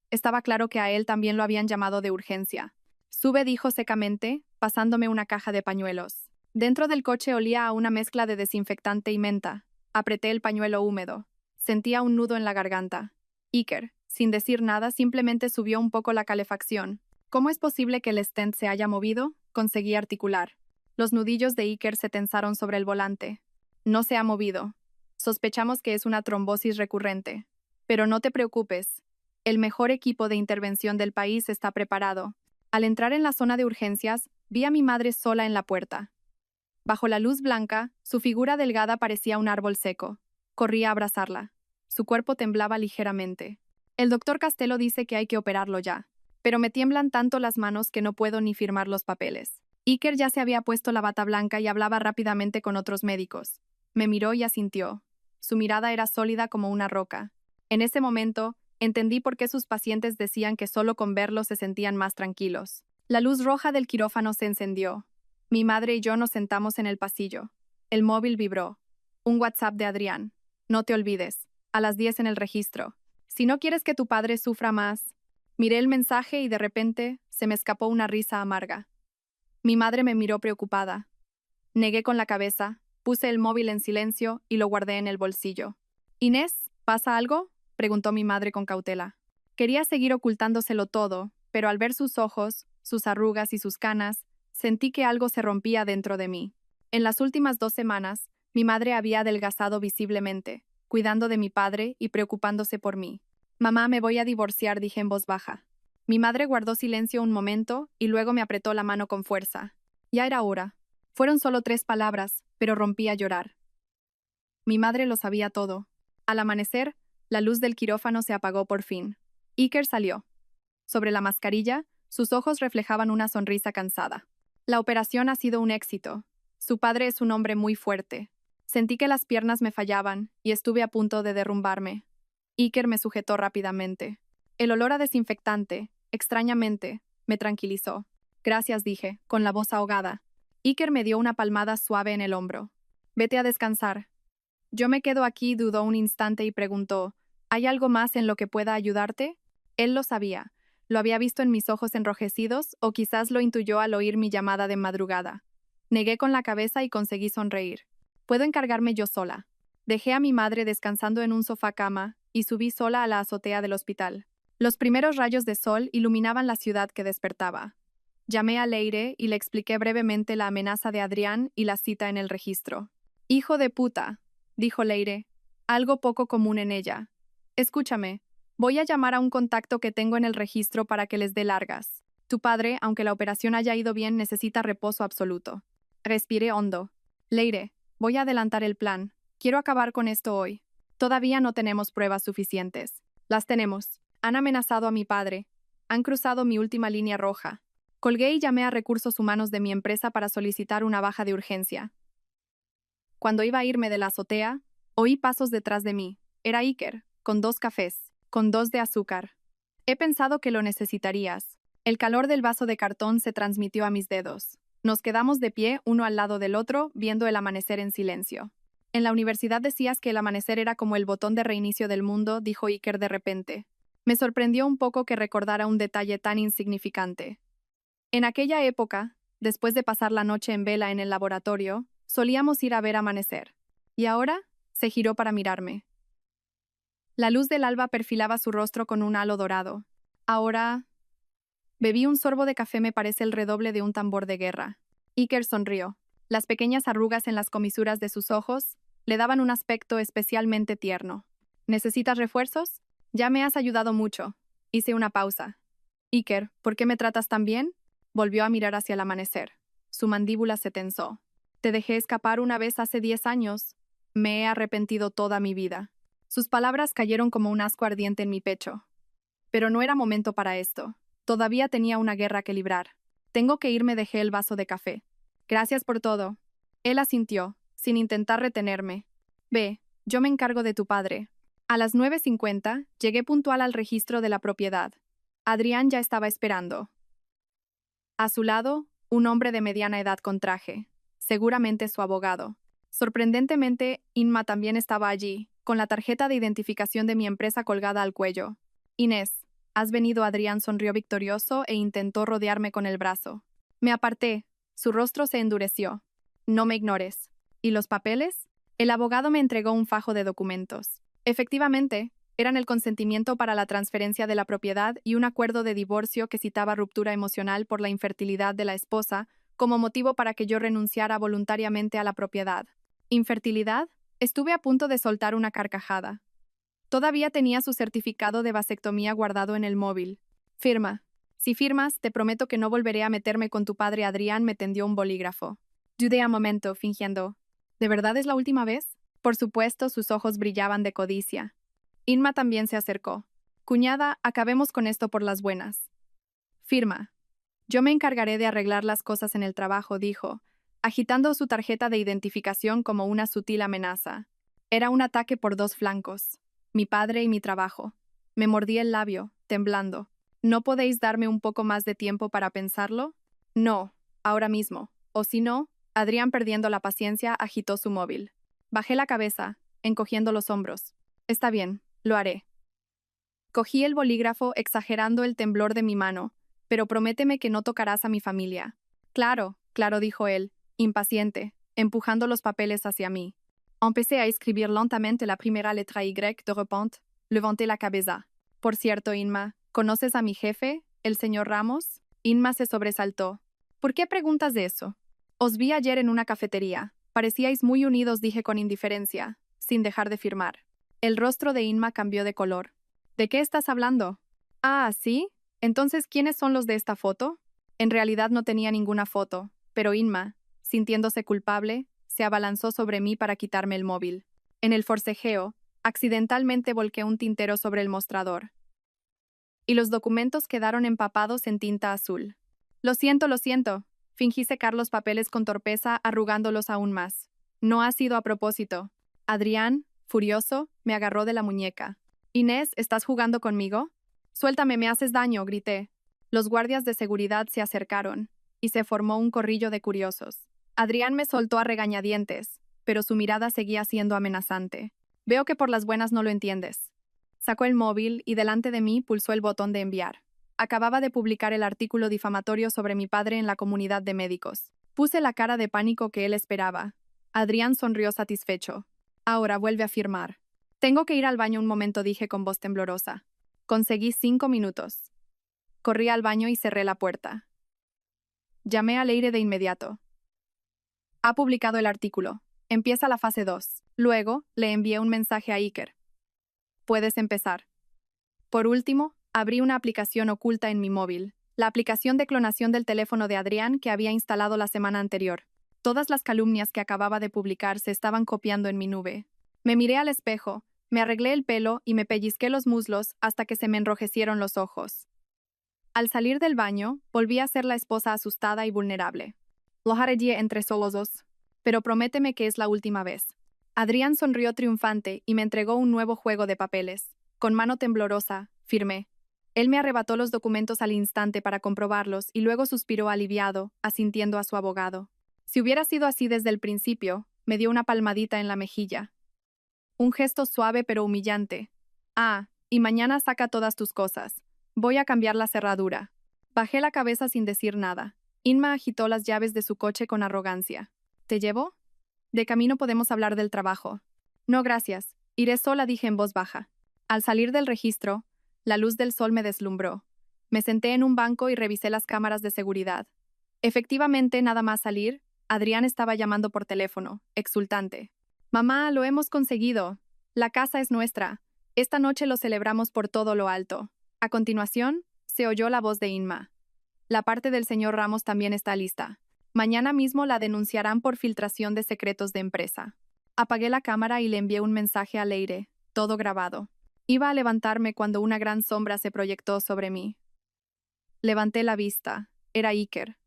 Estaba claro que a él también lo habían llamado de urgencia. Sube, dijo secamente, pasándome una caja de pañuelos. Dentro del coche olía a una mezcla de desinfectante y menta. Apreté el pañuelo húmedo. Sentía un nudo en la garganta. Iker, sin decir nada, simplemente subió un poco la calefacción. ¿Cómo es posible que el stent se haya movido? Conseguí articular. Los nudillos de Iker se tensaron sobre el volante. No se ha movido. Sospechamos que es una trombosis recurrente. Pero no te preocupes. El mejor equipo de intervención del país está preparado. Al entrar en la zona de urgencias, vi a mi madre sola en la puerta. Bajo la luz blanca, su figura delgada parecía un árbol seco. Corrí a abrazarla. Su cuerpo temblaba ligeramente. El doctor Castelo dice que hay que operarlo ya, pero me tiemblan tanto las manos que no puedo ni firmar los papeles. Iker ya se había puesto la bata blanca y hablaba rápidamente con otros médicos. Me miró y asintió. Su mirada era sólida como una roca. En ese momento, entendí por qué sus pacientes decían que solo con verlo se sentían más tranquilos. La luz roja del quirófano se encendió. Mi madre y yo nos sentamos en el pasillo. El móvil vibró. Un WhatsApp de Adrián. No te olvides. A las 10 en el registro. Si no quieres que tu padre sufra más. Miré el mensaje y de repente se me escapó una risa amarga. Mi madre me miró preocupada. Negué con la cabeza, puse el móvil en silencio y lo guardé en el bolsillo. «Inés, ¿pasa algo?», preguntó mi madre con cautela. Quería seguir ocultándoselo todo, pero al ver sus ojos, sus arrugas y sus canas, sentí que algo se rompía dentro de mí. En las últimas 2 semanas, mi madre había adelgazado visiblemente, cuidando de mi padre y preocupándose por mí. «Mamá, me voy a divorciar», dije en voz baja. Mi madre guardó silencio un momento y luego me apretó la mano con fuerza. Ya era hora. Fueron solo 3 palabras, pero rompí a llorar. Mi madre lo sabía todo. Al amanecer, la luz del quirófano se apagó por fin. Iker salió. Sobre la mascarilla, sus ojos reflejaban una sonrisa cansada. La operación ha sido un éxito. Su padre es un hombre muy fuerte. Sentí que las piernas me fallaban y estuve a punto de derrumbarme. Iker me sujetó rápidamente. El olor a desinfectante, extrañamente, me tranquilizó. «Gracias», dije, con la voz ahogada. Iker me dio una palmada suave en el hombro. «Vete a descansar». Yo me quedo aquí, dudó un instante y preguntó, «¿Hay algo más en lo que pueda ayudarte?». Él lo sabía. Lo había visto en mis ojos enrojecidos o quizás lo intuyó al oír mi llamada de madrugada. Negué con la cabeza y conseguí sonreír. «Puedo encargarme yo sola». Dejé a mi madre descansando en un sofá cama y subí sola a la azotea del hospital. Los primeros rayos de sol iluminaban la ciudad que despertaba. Llamé a Leire y le expliqué brevemente la amenaza de Adrián y la cita en el registro. «Hijo de puta», dijo Leire, algo poco común en ella. «Escúchame, voy a llamar a un contacto que tengo en el registro para que les dé largas. Tu padre, aunque la operación haya ido bien, necesita reposo absoluto». Respiré hondo. «Leire, voy a adelantar el plan. Quiero acabar con esto hoy. Todavía no tenemos pruebas suficientes». «Las tenemos. Han amenazado a mi padre. Han cruzado mi última línea roja». Colgué y llamé a recursos humanos de mi empresa para solicitar una baja de urgencia. Cuando iba a irme de la azotea, oí pasos detrás de mí. Era Iker, con 2 cafés, con 2 de azúcar. «He pensado que lo necesitarías». El calor del vaso de cartón se transmitió a mis dedos. Nos quedamos de pie, uno al lado del otro, viendo el amanecer en silencio. «En la universidad decías que el amanecer era como el botón de reinicio del mundo», dijo Iker de repente. Me sorprendió un poco que recordara un detalle tan insignificante. En aquella época, después de pasar la noche en vela en el laboratorio, solíamos ir a ver amanecer. Y ahora, se giró para mirarme. La luz del alba perfilaba su rostro con un halo dorado. Ahora... Bebí un sorbo de café, me parece el redoble de un tambor de guerra. Iker sonrió. Las pequeñas arrugas en las comisuras de sus ojos le daban un aspecto especialmente tierno. «¿Necesitas refuerzos? Ya me has ayudado mucho». Hice una pausa. «Iker, ¿por qué me tratas tan bien?». Volvió a mirar hacia el amanecer. Su mandíbula se tensó. «Te dejé escapar una vez hace 10 años. Me he arrepentido toda mi vida». Sus palabras cayeron como un ascua ardiente en mi pecho. Pero no era momento para esto. Todavía tenía una guerra que librar. «Tengo que irme», dejé el vaso de café. «Gracias por todo». Él asintió, sin intentar retenerme. «Ve, yo me encargo de tu padre». A las 9:50 llegué puntual al registro de la propiedad. Adrián ya estaba esperando. A su lado, un hombre de mediana edad con traje, seguramente su abogado. Sorprendentemente, Inma también estaba allí, con la tarjeta de identificación de mi empresa colgada al cuello. «Inés, ¿has venido?». Adrián sonrió victorioso e intentó rodearme con el brazo. Me aparté. Su rostro se endureció. «No me ignores». «¿Y los papeles?». El abogado me entregó un fajo de documentos. Efectivamente, eran el consentimiento para la transferencia de la propiedad y un acuerdo de divorcio que citaba ruptura emocional por la infertilidad de la esposa como motivo para que yo renunciara voluntariamente a la propiedad. ¿Infertilidad? Estuve a punto de soltar una carcajada. Todavía tenía su certificado de vasectomía guardado en el móvil. «Firma. Si firmas, te prometo que no volveré a meterme con tu padre». Adrián me tendió un bolígrafo. Dudé un momento, fingiendo. «¿De verdad es la última vez?». Por supuesto, sus ojos brillaban de codicia. Inma también se acercó. «Cuñada, acabemos con esto por las buenas». «Firma». «Yo me encargaré de arreglar las cosas en el trabajo», dijo, agitando su tarjeta de identificación como una sutil amenaza. Era un ataque por 2 flancos. Mi padre y mi trabajo. Me mordí el labio, temblando. «¿No podéis darme un poco más de tiempo para pensarlo?». «No, ahora mismo. O si no». Adrián, perdiendo la paciencia, agitó su móvil. Bajé la cabeza, encogiendo los hombros. «Está bien, lo haré». Cogí el bolígrafo exagerando el temblor de mi mano. Pero prométeme que no tocarás a mi familia. Claro, claro, dijo él, impaciente, empujando los papeles hacia mí. Empecé a escribir lentamente la primera letra Y de repente, levanté la cabeza. Por cierto, Inma, ¿conoces a mi jefe, el señor Ramos? Inma se sobresaltó. ¿Por qué preguntas de eso? Os vi ayer en una cafetería. Parecíais muy unidos, dije con indiferencia, sin dejar de firmar. El rostro de Inma cambió de color. ¿De qué estás hablando? Ah, ¿sí? Entonces, ¿quiénes son los de esta foto? En realidad no tenía ninguna foto, pero Inma, sintiéndose culpable, se abalanzó sobre mí para quitarme el móvil. En el forcejeo, accidentalmente volqué un tintero sobre el mostrador. Y los documentos quedaron empapados en tinta azul. Lo siento, lo siento. Fingí secar los papeles con torpeza, arrugándolos aún más. No ha sido a propósito. Adrián, furioso, me agarró de la muñeca. Inés, ¿estás jugando conmigo? Suéltame, me haces daño, grité. Los guardias de seguridad se acercaron, y se formó un corrillo de curiosos. Adrián me soltó a regañadientes, pero su mirada seguía siendo amenazante. Veo que por las buenas no lo entiendes. Sacó el móvil y delante de mí pulsó el botón de enviar. Acababa de publicar el artículo difamatorio sobre mi padre en la comunidad de médicos. Puse la cara de pánico que él esperaba. Adrián sonrió satisfecho. Ahora vuelve a firmar. Tengo que ir al baño un momento, dije con voz temblorosa. Conseguí 5 minutos. Corrí al baño y cerré la puerta. Llamé a Leire de inmediato. Ha publicado el artículo. Empieza la fase 2. Luego, le envié un mensaje a Iker. Puedes empezar. Por último, abrí una aplicación oculta en mi móvil, la aplicación de clonación del teléfono de Adrián que había instalado la semana anterior. Todas las calumnias que acababa de publicar se estaban copiando en mi nube. Me miré al espejo, me arreglé el pelo y me pellizqué los muslos hasta que se me enrojecieron los ojos. Al salir del baño, volví a ser la esposa asustada y vulnerable. Lo haré entre solos dos, pero prométeme que es la última vez. Adrián sonrió triunfante y me entregó un nuevo juego de papeles. Con mano temblorosa, firmé. Él me arrebató los documentos al instante para comprobarlos y luego suspiró aliviado, asintiendo a su abogado. Si hubiera sido así desde el principio, me dio una palmadita en la mejilla. Un gesto suave pero humillante. Ah, y mañana saca todas tus cosas. Voy a cambiar la cerradura. Bajé la cabeza sin decir nada. Inma agitó las llaves de su coche con arrogancia. ¿Te llevo? De camino podemos hablar del trabajo. No, gracias. Iré sola, dije en voz baja. Al salir del registro, la luz del sol me deslumbró. Me senté en un banco y revisé las cámaras de seguridad. Efectivamente, nada más salir, Adrián estaba llamando por teléfono, exultante. Mamá, lo hemos conseguido. La casa es nuestra. Esta noche lo celebramos por todo lo alto. A continuación, se oyó la voz de Inma. La parte del señor Ramos también está lista. Mañana mismo la denunciarán por filtración de secretos de empresa. Apagué la cámara y le envié un mensaje a Leire, todo grabado. Iba a levantarme cuando una gran sombra se proyectó sobre mí. Levanté la vista. Era Iker.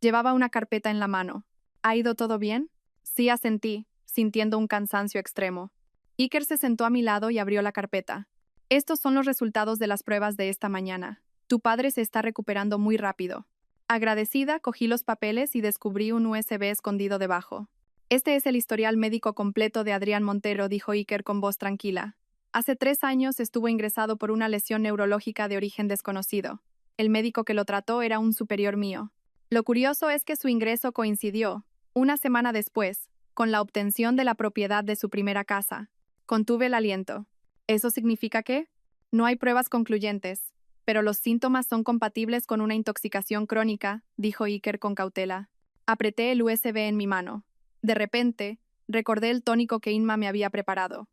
Llevaba una carpeta en la mano. ¿Ha ido todo bien? Sí, asentí, sintiendo un cansancio extremo. Iker se sentó a mi lado y abrió la carpeta. Estos son los resultados de las pruebas de esta mañana. Tu padre se está recuperando muy rápido. Agradecida, cogí los papeles y descubrí un USB escondido debajo. Este es el historial médico completo de Adrián Montero, dijo Iker con voz tranquila. Hace 3 años estuvo ingresado por una lesión neurológica de origen desconocido. El médico que lo trató era un superior mío. Lo curioso es que su ingreso coincidió, una semana después, con la obtención de la propiedad de su primera casa. Contuve el aliento. ¿Eso significa qué? No hay pruebas concluyentes, pero los síntomas son compatibles con una intoxicación crónica, dijo Iker con cautela. Apreté el USB en mi mano. De repente, recordé el tónico que Inma me había preparado.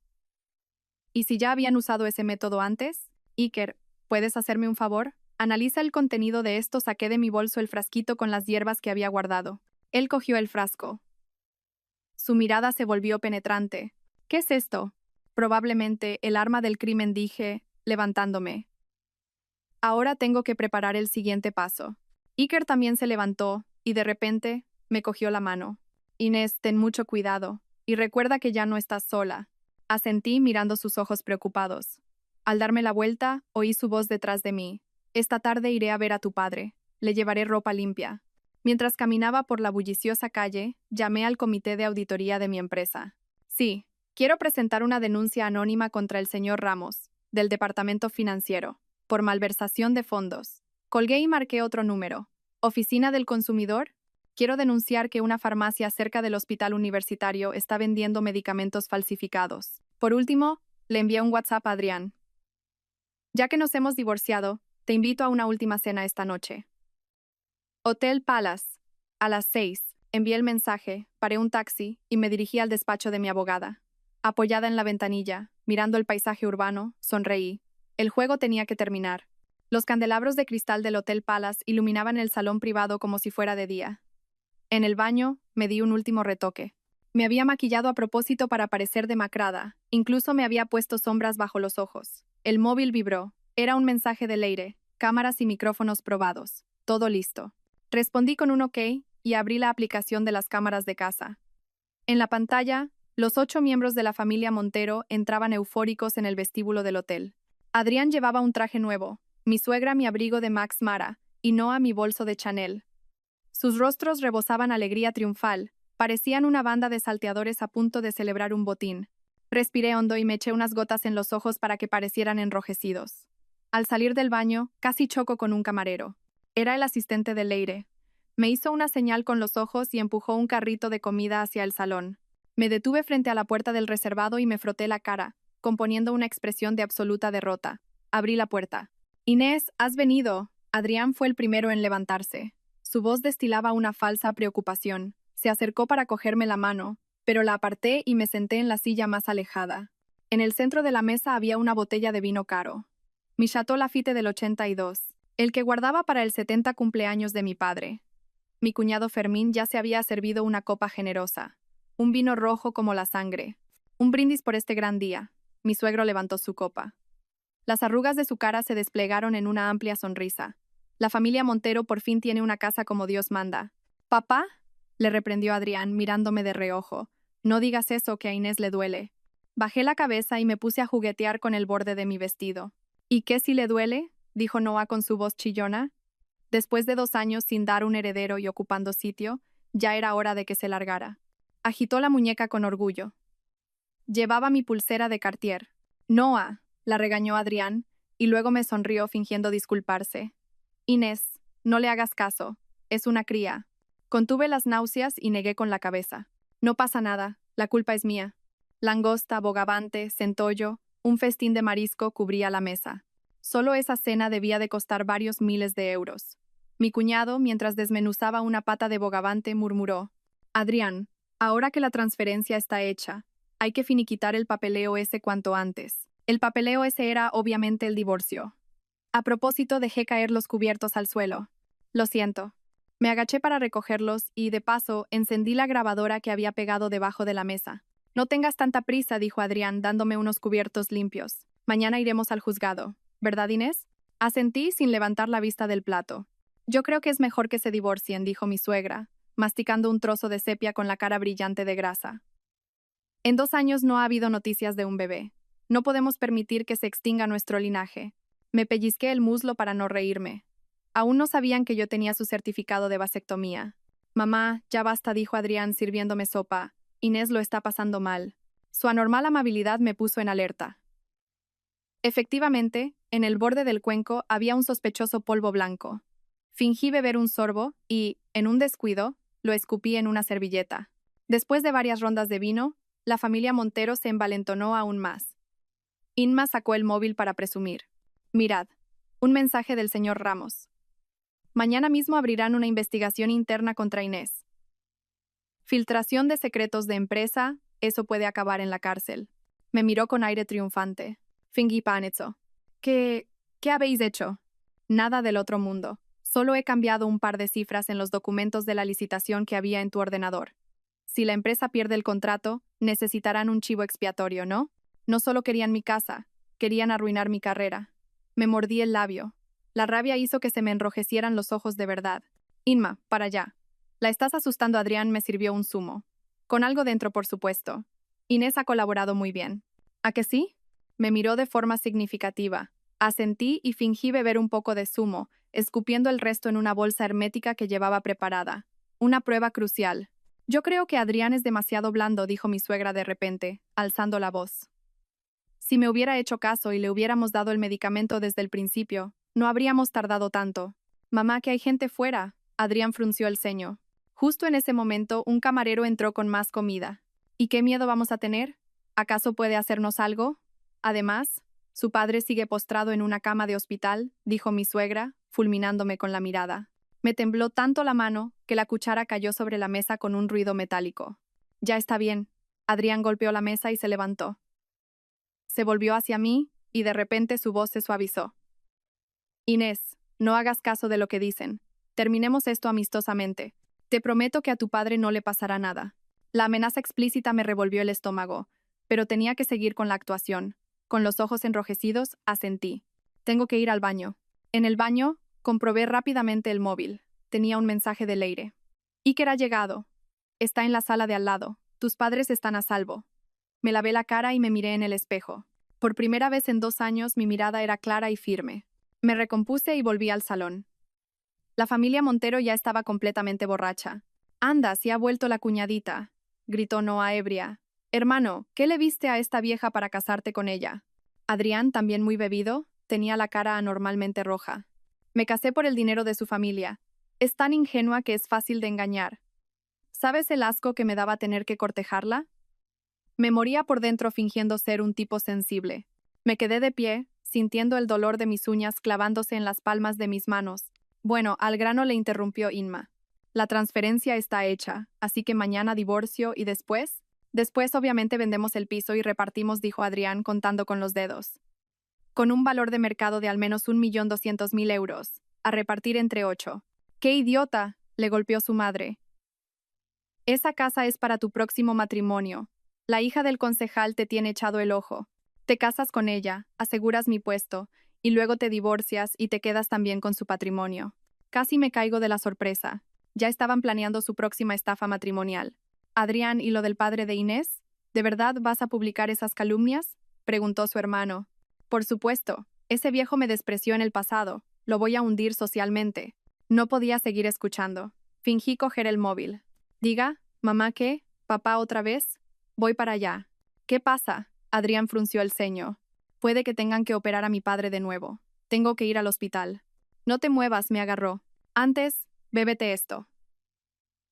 ¿Y si ya habían usado ese método antes? Iker, ¿puedes hacerme un favor? Analiza el contenido de esto. Saqué de mi bolso el frasquito con las hierbas que había guardado. Él cogió el frasco. Su mirada se volvió penetrante. ¿Qué es esto? Probablemente el arma del crimen, dije, levantándome. Ahora tengo que preparar el siguiente paso. Iker también se levantó, y de repente, me cogió la mano. Inés, ten mucho cuidado, y recuerda que ya no estás sola. Asentí mirando sus ojos preocupados. Al darme la vuelta, oí su voz detrás de mí. Esta tarde iré a ver a tu padre. Le llevaré ropa limpia. Mientras caminaba por la bulliciosa calle, llamé al comité de auditoría de mi empresa. Sí, quiero presentar una denuncia anónima contra el señor Ramos. del departamento financiero, por malversación de fondos. Colgué y marqué otro número. ¿Oficina del consumidor? Quiero denunciar que una farmacia cerca del hospital universitario está vendiendo medicamentos falsificados. Por último, le envié un WhatsApp a Adrián. Ya que nos hemos divorciado, te invito a una última cena esta noche. Hotel Palace. A las 6. Envié el mensaje, paré un taxi y me dirigí al despacho de mi abogada. Apoyada en la ventanilla, mirando el paisaje urbano, sonreí. El juego tenía que terminar. Los candelabros de cristal del Hotel Palace iluminaban el salón privado como si fuera de día. En el baño, me di un último retoque. Me había maquillado a propósito para parecer demacrada, incluso me había puesto sombras bajo los ojos. El móvil vibró. Era un mensaje de Leire, cámaras y micrófonos probados. Todo listo. Respondí con un OK y abrí la aplicación de las cámaras de casa. En la pantalla, los 8 miembros de la familia Montero entraban eufóricos en el vestíbulo del hotel. Adrián llevaba un traje nuevo, mi suegra mi abrigo de Max Mara, y Noah mi bolso de Chanel. Sus rostros rebosaban alegría triunfal, parecían una banda de salteadores a punto de celebrar un botín. Respiré hondo y me eché unas gotas en los ojos para que parecieran enrojecidos. Al salir del baño, casi choco con un camarero. Era el asistente de Leire. Me hizo una señal con los ojos y empujó un carrito de comida hacia el salón. Me detuve frente a la puerta del reservado y me froté la cara, componiendo una expresión de absoluta derrota. Abrí la puerta. «Inés, has venido». Adrián fue el primero en levantarse. Su voz destilaba una falsa preocupación. Se acercó para cogerme la mano, pero la aparté y me senté en la silla más alejada. En el centro de la mesa había una botella de vino caro. Mi Chateau Lafite del 82, el que guardaba para el 70 cumpleaños de mi padre. Mi cuñado Fermín ya se había servido una copa generosa, un vino rojo como la sangre. Un brindis por este gran día. Mi suegro levantó su copa. Las arrugas de su cara se desplegaron en una amplia sonrisa. La familia Montero por fin tiene una casa como Dios manda. «¿Papá?», le reprendió Adrián, mirándome de reojo. «No digas eso, que a Inés le duele». Bajé la cabeza y me puse a juguetear con el borde de mi vestido. «¿Y qué si le duele?», dijo Noah con su voz chillona. Después de 2 años sin dar un heredero y ocupando sitio, ya era hora de que se largara. Agitó la muñeca con orgullo. Llevaba mi pulsera de Cartier. «Noah», la regañó Adrián, y luego me sonrió fingiendo disculparse. «Inés, no le hagas caso. Es una cría». Contuve las náuseas y negué con la cabeza. «No pasa nada. La culpa es mía». Langosta, bogavante, centollo, un festín de marisco cubría la mesa. Solo esa cena debía de costar varios miles de euros. Mi cuñado, mientras desmenuzaba una pata de bogavante, murmuró: «Adrián, ahora que la transferencia está hecha, hay que finiquitar el papeleo ese cuanto antes». El papeleo ese era, obviamente, el divorcio. A propósito, dejé caer los cubiertos al suelo. «Lo siento». Me agaché para recogerlos y, de paso, encendí la grabadora que había pegado debajo de la mesa. «No tengas tanta prisa», dijo Adrián, dándome unos cubiertos limpios. «Mañana iremos al juzgado. ¿Verdad, Inés?». Asentí sin levantar la vista del plato. «Yo creo que es mejor que se divorcien», dijo mi suegra, masticando un trozo de sepia con la cara brillante de grasa. «En 2 años no ha habido noticias de un bebé. No podemos permitir que se extinga nuestro linaje». Me pellizqué el muslo para no reírme. Aún no sabían que yo tenía su certificado de vasectomía. «Mamá, ya basta», dijo Adrián sirviéndome sopa. «Inés lo está pasando mal». Su anormal amabilidad me puso en alerta. Efectivamente, en el borde del cuenco había un sospechoso polvo blanco. Fingí beber un sorbo y, en un descuido, lo escupí en una servilleta. Después de varias rondas de vino, la familia Montero se envalentonó aún más. Inma sacó el móvil para presumir. «Mirad, un mensaje del señor Ramos. Mañana mismo abrirán una investigación interna contra Inés. Filtración de secretos de empresa, eso puede acabar en la cárcel». Me miró con aire triunfante. Fingí pánico. ¿Qué habéis hecho?» «Nada del otro mundo. Solo he cambiado un par de cifras en los documentos de la licitación que había en tu ordenador. Si la empresa pierde el contrato, necesitarán un chivo expiatorio, ¿no? No solo querían mi casa, querían arruinar mi carrera». Me mordí el labio. La rabia hizo que se me enrojecieran los ojos de verdad. «Inma, para allá. La estás asustando». Adrián me sirvió un zumo. Con algo dentro, por supuesto. «Inés ha colaborado muy bien». «¿A que sí?». Me miró de forma significativa. Asentí y fingí beber un poco de zumo, escupiendo el resto en una bolsa hermética que llevaba preparada. Una prueba crucial. «Yo creo que Adrián es demasiado blando», dijo mi suegra de repente, alzando la voz. Si me hubiera hecho caso y le hubiéramos dado el medicamento desde el principio, no habríamos tardado tanto. Mamá, que hay gente fuera. Adrián frunció el ceño. Justo en ese momento, un camarero entró con más comida. ¿Y qué miedo vamos a tener? ¿Acaso puede hacernos algo? Además, su padre sigue postrado en una cama de hospital, dijo mi suegra, fulminándome con la mirada. Me tembló tanto la mano que la cuchara cayó sobre la mesa con un ruido metálico. Ya está bien. Adrián golpeó la mesa y se levantó. Se volvió hacia mí y de repente su voz se suavizó. Inés, no hagas caso de lo que dicen. Terminemos esto amistosamente. Te prometo que a tu padre no le pasará nada. La amenaza explícita me revolvió el estómago, pero tenía que seguir con la actuación. Con los ojos enrojecidos, asentí. Tengo que ir al baño. En el baño, comprobé rápidamente el móvil. Tenía un mensaje de Leire. Iker ha llegado. Está en la sala de al lado. Tus padres están a salvo. Me lavé la cara y me miré en el espejo. Por primera vez en 2 años mi mirada era clara y firme. Me recompuse y volví al salón. La familia Montero ya estaba completamente borracha. «Anda, si ha vuelto la cuñadita», gritó Noa ebria. «Hermano, ¿qué le viste a esta vieja para casarte con ella?» Adrián, también muy bebido, tenía la cara anormalmente roja. «Me casé por el dinero de su familia. Es tan ingenua que es fácil de engañar. ¿Sabes el asco que me daba tener que cortejarla?» Me moría por dentro fingiendo ser un tipo sensible. Me quedé de pie, sintiendo el dolor de mis uñas clavándose en las palmas de mis manos. Bueno, al grano, le interrumpió Inma. La transferencia está hecha, así que mañana divorcio y después... Después obviamente vendemos el piso y repartimos, dijo Adrián contando con los dedos. Con un valor de mercado de al menos 1.200.000 euros, a repartir entre 8. ¡Qué idiota!, le golpeó su madre. Esa casa es para tu próximo matrimonio. La hija del concejal te tiene echado el ojo. Te casas con ella, aseguras mi puesto, y luego te divorcias y te quedas también con su patrimonio. Casi me caigo de la sorpresa. Ya estaban planeando su próxima estafa matrimonial. Adrián, ¿y lo del padre de Inés? ¿De verdad vas a publicar esas calumnias?, preguntó su hermano. Por supuesto, ese viejo me despreció en el pasado. Lo voy a hundir socialmente. No podía seguir escuchando. Fingí coger el móvil. Diga, mamá, ¿qué? ¿Papá otra vez? Voy para allá. ¿Qué pasa? Adrián frunció el ceño. Puede que tengan que operar a mi padre de nuevo. Tengo que ir al hospital. No te muevas, me agarró. Antes, bébete esto.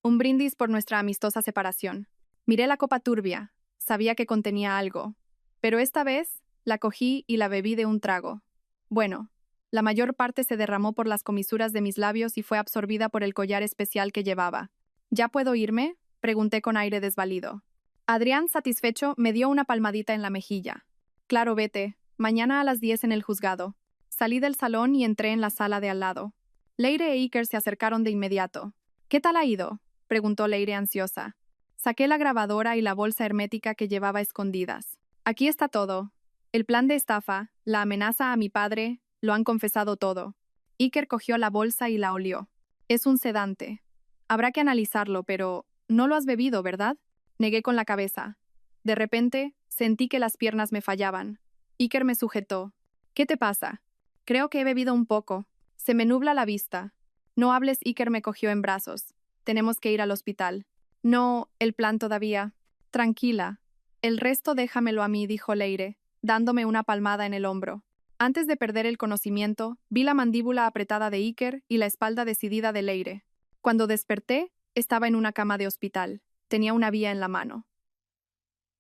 Un brindis por nuestra amistosa separación. Miré la copa turbia. Sabía que contenía algo. Pero esta vez, la cogí y la bebí de un trago. Bueno, la mayor parte se derramó por las comisuras de mis labios y fue absorbida por el collar especial que llevaba. ¿Ya puedo irme?, pregunté con aire desvalido. Adrián, satisfecho, me dio una palmadita en la mejilla. Claro, vete. Mañana a las 10 en el juzgado. Salí del salón y entré en la sala de al lado. Leire e Iker se acercaron de inmediato. ¿Qué tal ha ido?, preguntó Leire ansiosa. Saqué la grabadora y la bolsa hermética que llevaba escondidas. Aquí está todo. El plan de estafa, la amenaza a mi padre, lo han confesado todo. Iker cogió la bolsa y la olió. Es un sedante. Habrá que analizarlo, pero no lo has bebido, ¿verdad? Negué con la cabeza. De repente, sentí que las piernas me fallaban. Iker me sujetó. ¿Qué te pasa? Creo que he bebido un poco. Se me nubla la vista. No hables, Iker me cogió en brazos. Tenemos que ir al hospital. No, el plan todavía. Tranquila. El resto déjamelo a mí, dijo Leire, dándome una palmada en el hombro. Antes de perder el conocimiento, vi la mandíbula apretada de Iker y la espalda decidida de Leire. Cuando desperté, estaba en una cama de hospital. Tenía una vía en la mano.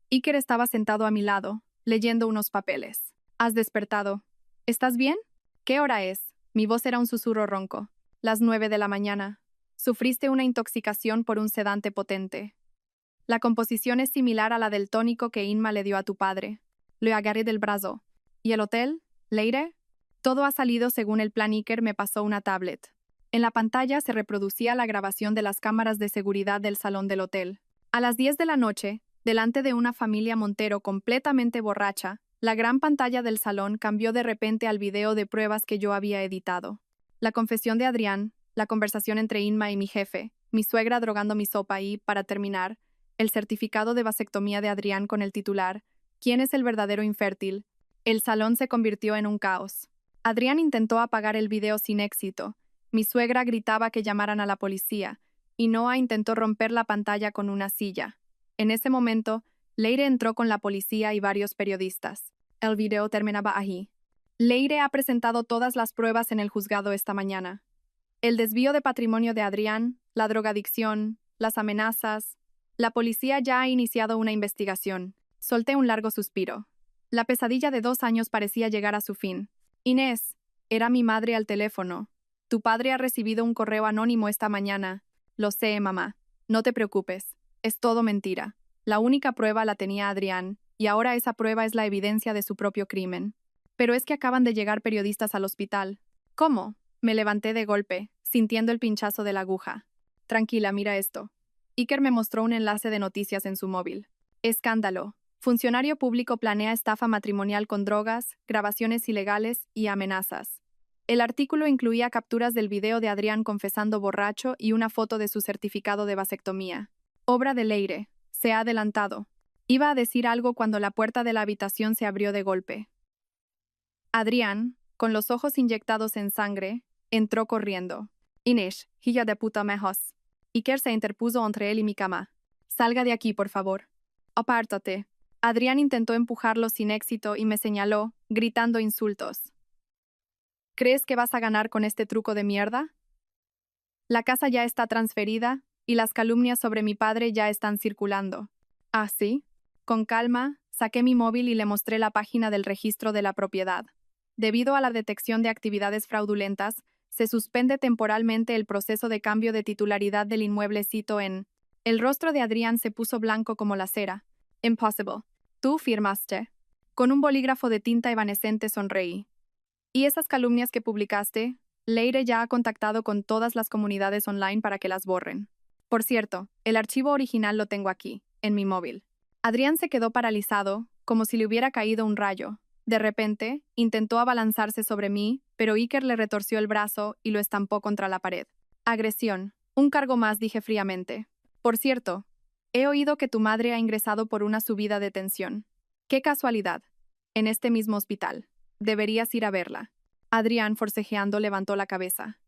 Iker estaba sentado a mi lado, leyendo unos papeles. ¿Has despertado? ¿Estás bien? ¿Qué hora es? Mi voz era un susurro ronco. Las 9 de la mañana. Sufriste una intoxicación por un sedante potente. La composición es similar a la del tónico que Inma le dio a tu padre. Lo agarré del brazo. ¿Y el hotel? ¿Leire? Todo ha salido según el plan. Iker me pasó una tablet. En la pantalla se reproducía la grabación de las cámaras de seguridad del salón del hotel. A las 10 de la noche, delante de una familia Montero completamente borracha, la gran pantalla del salón cambió de repente al video de pruebas que yo había editado. La confesión de Adrián, la conversación entre Inma y mi jefe, mi suegra drogando mi sopa y, para terminar, el certificado de vasectomía de Adrián con el titular «¿Quién es el verdadero infértil?». El salón se convirtió en un caos. Adrián intentó apagar el video sin éxito. Mi suegra gritaba que llamaran a la policía, y Noa intentó romper la pantalla con una silla. En ese momento, Leire entró con la policía y varios periodistas. El video terminaba ahí. Leire ha presentado todas las pruebas en el juzgado esta mañana. El desvío de patrimonio de Adrián, la drogadicción, las amenazas. La policía ya ha iniciado una investigación. Solté un largo suspiro. La pesadilla de 2 años parecía llegar a su fin. Inés, era mi madre al teléfono. Tu padre ha recibido un correo anónimo esta mañana. Lo sé, mamá. No te preocupes. Es todo mentira. La única prueba la tenía Adrián, y ahora esa prueba es la evidencia de su propio crimen. Pero es que acaban de llegar periodistas al hospital. ¿Cómo? Me levanté de golpe, sintiendo el pinchazo de la aguja. Tranquila, mira esto. Iker me mostró un enlace de noticias en su móvil. Escándalo. Funcionario público planea estafa matrimonial con drogas, grabaciones ilegales y amenazas. El artículo incluía capturas del video de Adrián confesando borracho y una foto de su certificado de vasectomía. Obra de Leire. Se ha adelantado. Iba a decir algo cuando la puerta de la habitación se abrió de golpe. Adrián, con los ojos inyectados en sangre, entró corriendo. Inés, hija de puta mejos. Iker se interpuso entre él y mi cama. Salga de aquí, por favor. Apártate. Adrián intentó empujarlo sin éxito y me señaló, gritando insultos. ¿Crees que vas a ganar con este truco de mierda? La casa ya está transferida y las calumnias sobre mi padre ya están circulando. ¿Ah, sí? Con calma, saqué mi móvil y le mostré la página del registro de la propiedad. Debido a la detección de actividades fraudulentas, se suspende temporalmente el proceso de cambio de titularidad del inmueble cito en... El rostro de Adrián se puso blanco como la cera. Impossible. Tú firmaste. Con un bolígrafo de tinta evanescente sonreí. ¿Y esas calumnias que publicaste? Leire ya ha contactado con todas las comunidades online para que las borren. Por cierto, el archivo original lo tengo aquí, en mi móvil. Adrián se quedó paralizado, como si le hubiera caído un rayo. De repente, intentó abalanzarse sobre mí, pero Iker le retorció el brazo y lo estampó contra la pared. Agresión. Un cargo más, dije fríamente. Por cierto, he oído que tu madre ha ingresado por una subida de tensión. ¡Qué casualidad! En este mismo hospital. Deberías ir a verla. Adrián, forcejeando, levantó la cabeza.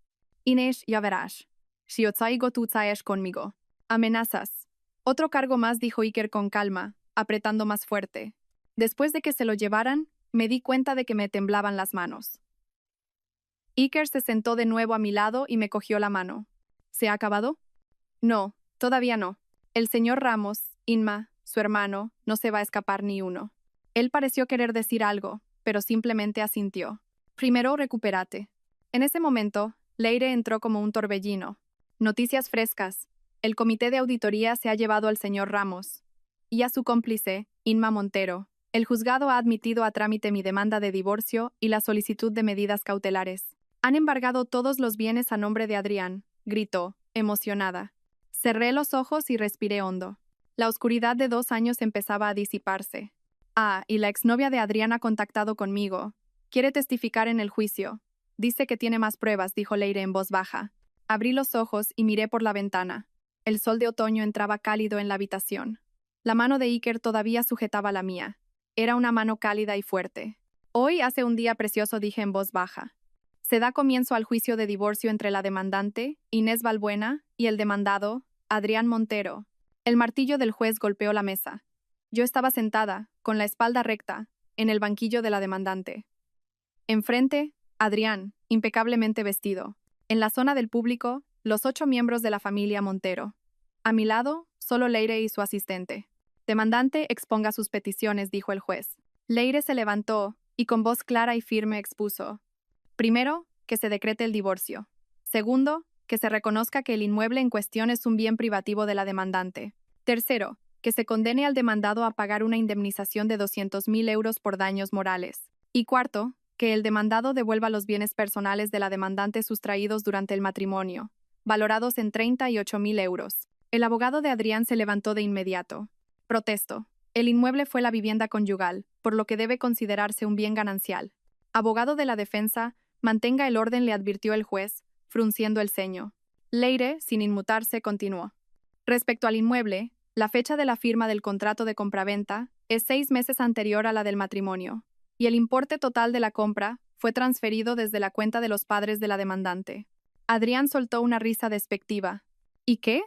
Inés, ya verás. Si os traigo, tú traes conmigo. Amenazas. Otro cargo más, dijo Iker con calma, apretando más fuerte. Después de que se lo llevaran, me di cuenta de que me temblaban las manos. Iker se sentó de nuevo a mi lado y me cogió la mano. ¿Se ha acabado? No, todavía no. El señor Ramos, Inma, su hermano, no se va a escapar ni uno. Él pareció querer decir algo, pero simplemente asintió. Primero recupérate. En ese momento, Leire entró como un torbellino. Noticias frescas. El comité de auditoría se ha llevado al señor Ramos y a su cómplice, Inma Montero. El juzgado ha admitido a trámite mi demanda de divorcio y la solicitud de medidas cautelares. Han embargado todos los bienes a nombre de Adrián, gritó, emocionada. Cerré los ojos y respiré hondo. La oscuridad de 2 años empezaba a disiparse. Ah, y la exnovia de Adrián ha contactado conmigo. Quiere testificar en el juicio. Dice que tiene más pruebas, dijo Leire en voz baja. Abrí los ojos y miré por la ventana. El sol de otoño entraba cálido en la habitación. La mano de Iker todavía sujetaba la mía. Era una mano cálida y fuerte. Hoy hace un día precioso, dije en voz baja. Se da comienzo al juicio de divorcio entre la demandante, Inés Balbuena, y el demandado, Adrián Montero. El martillo del juez golpeó la mesa. Yo estaba sentada, con la espalda recta, en el banquillo de la demandante. Enfrente, Adrián, impecablemente vestido. En la zona del público, los 8 miembros de la familia Montero. A mi lado, solo Leire y su asistente. Demandante, exponga sus peticiones, dijo el juez. Leire se levantó y con voz clara y firme expuso. Primero, que se decrete el divorcio. Segundo, que se reconozca que el inmueble en cuestión es un bien privativo de la demandante. Tercero, que se condene al demandado a pagar una indemnización de 200.000 euros por daños morales. Y cuarto, que el demandado devuelva los bienes personales de la demandante sustraídos durante el matrimonio, valorados en 38.000 euros. El abogado de Adrián se levantó de inmediato. Protesto. El inmueble fue la vivienda conyugal, por lo que debe considerarse un bien ganancial. Abogado de la defensa, mantenga el orden, le advirtió el juez, frunciendo el ceño. Leire, sin inmutarse, continuó. Respecto al inmueble, la fecha de la firma del contrato de compraventa es 6 meses anterior a la del matrimonio, y el importe total de la compra fue transferido desde la cuenta de los padres de la demandante. Adrián soltó una risa despectiva. ¿Y qué?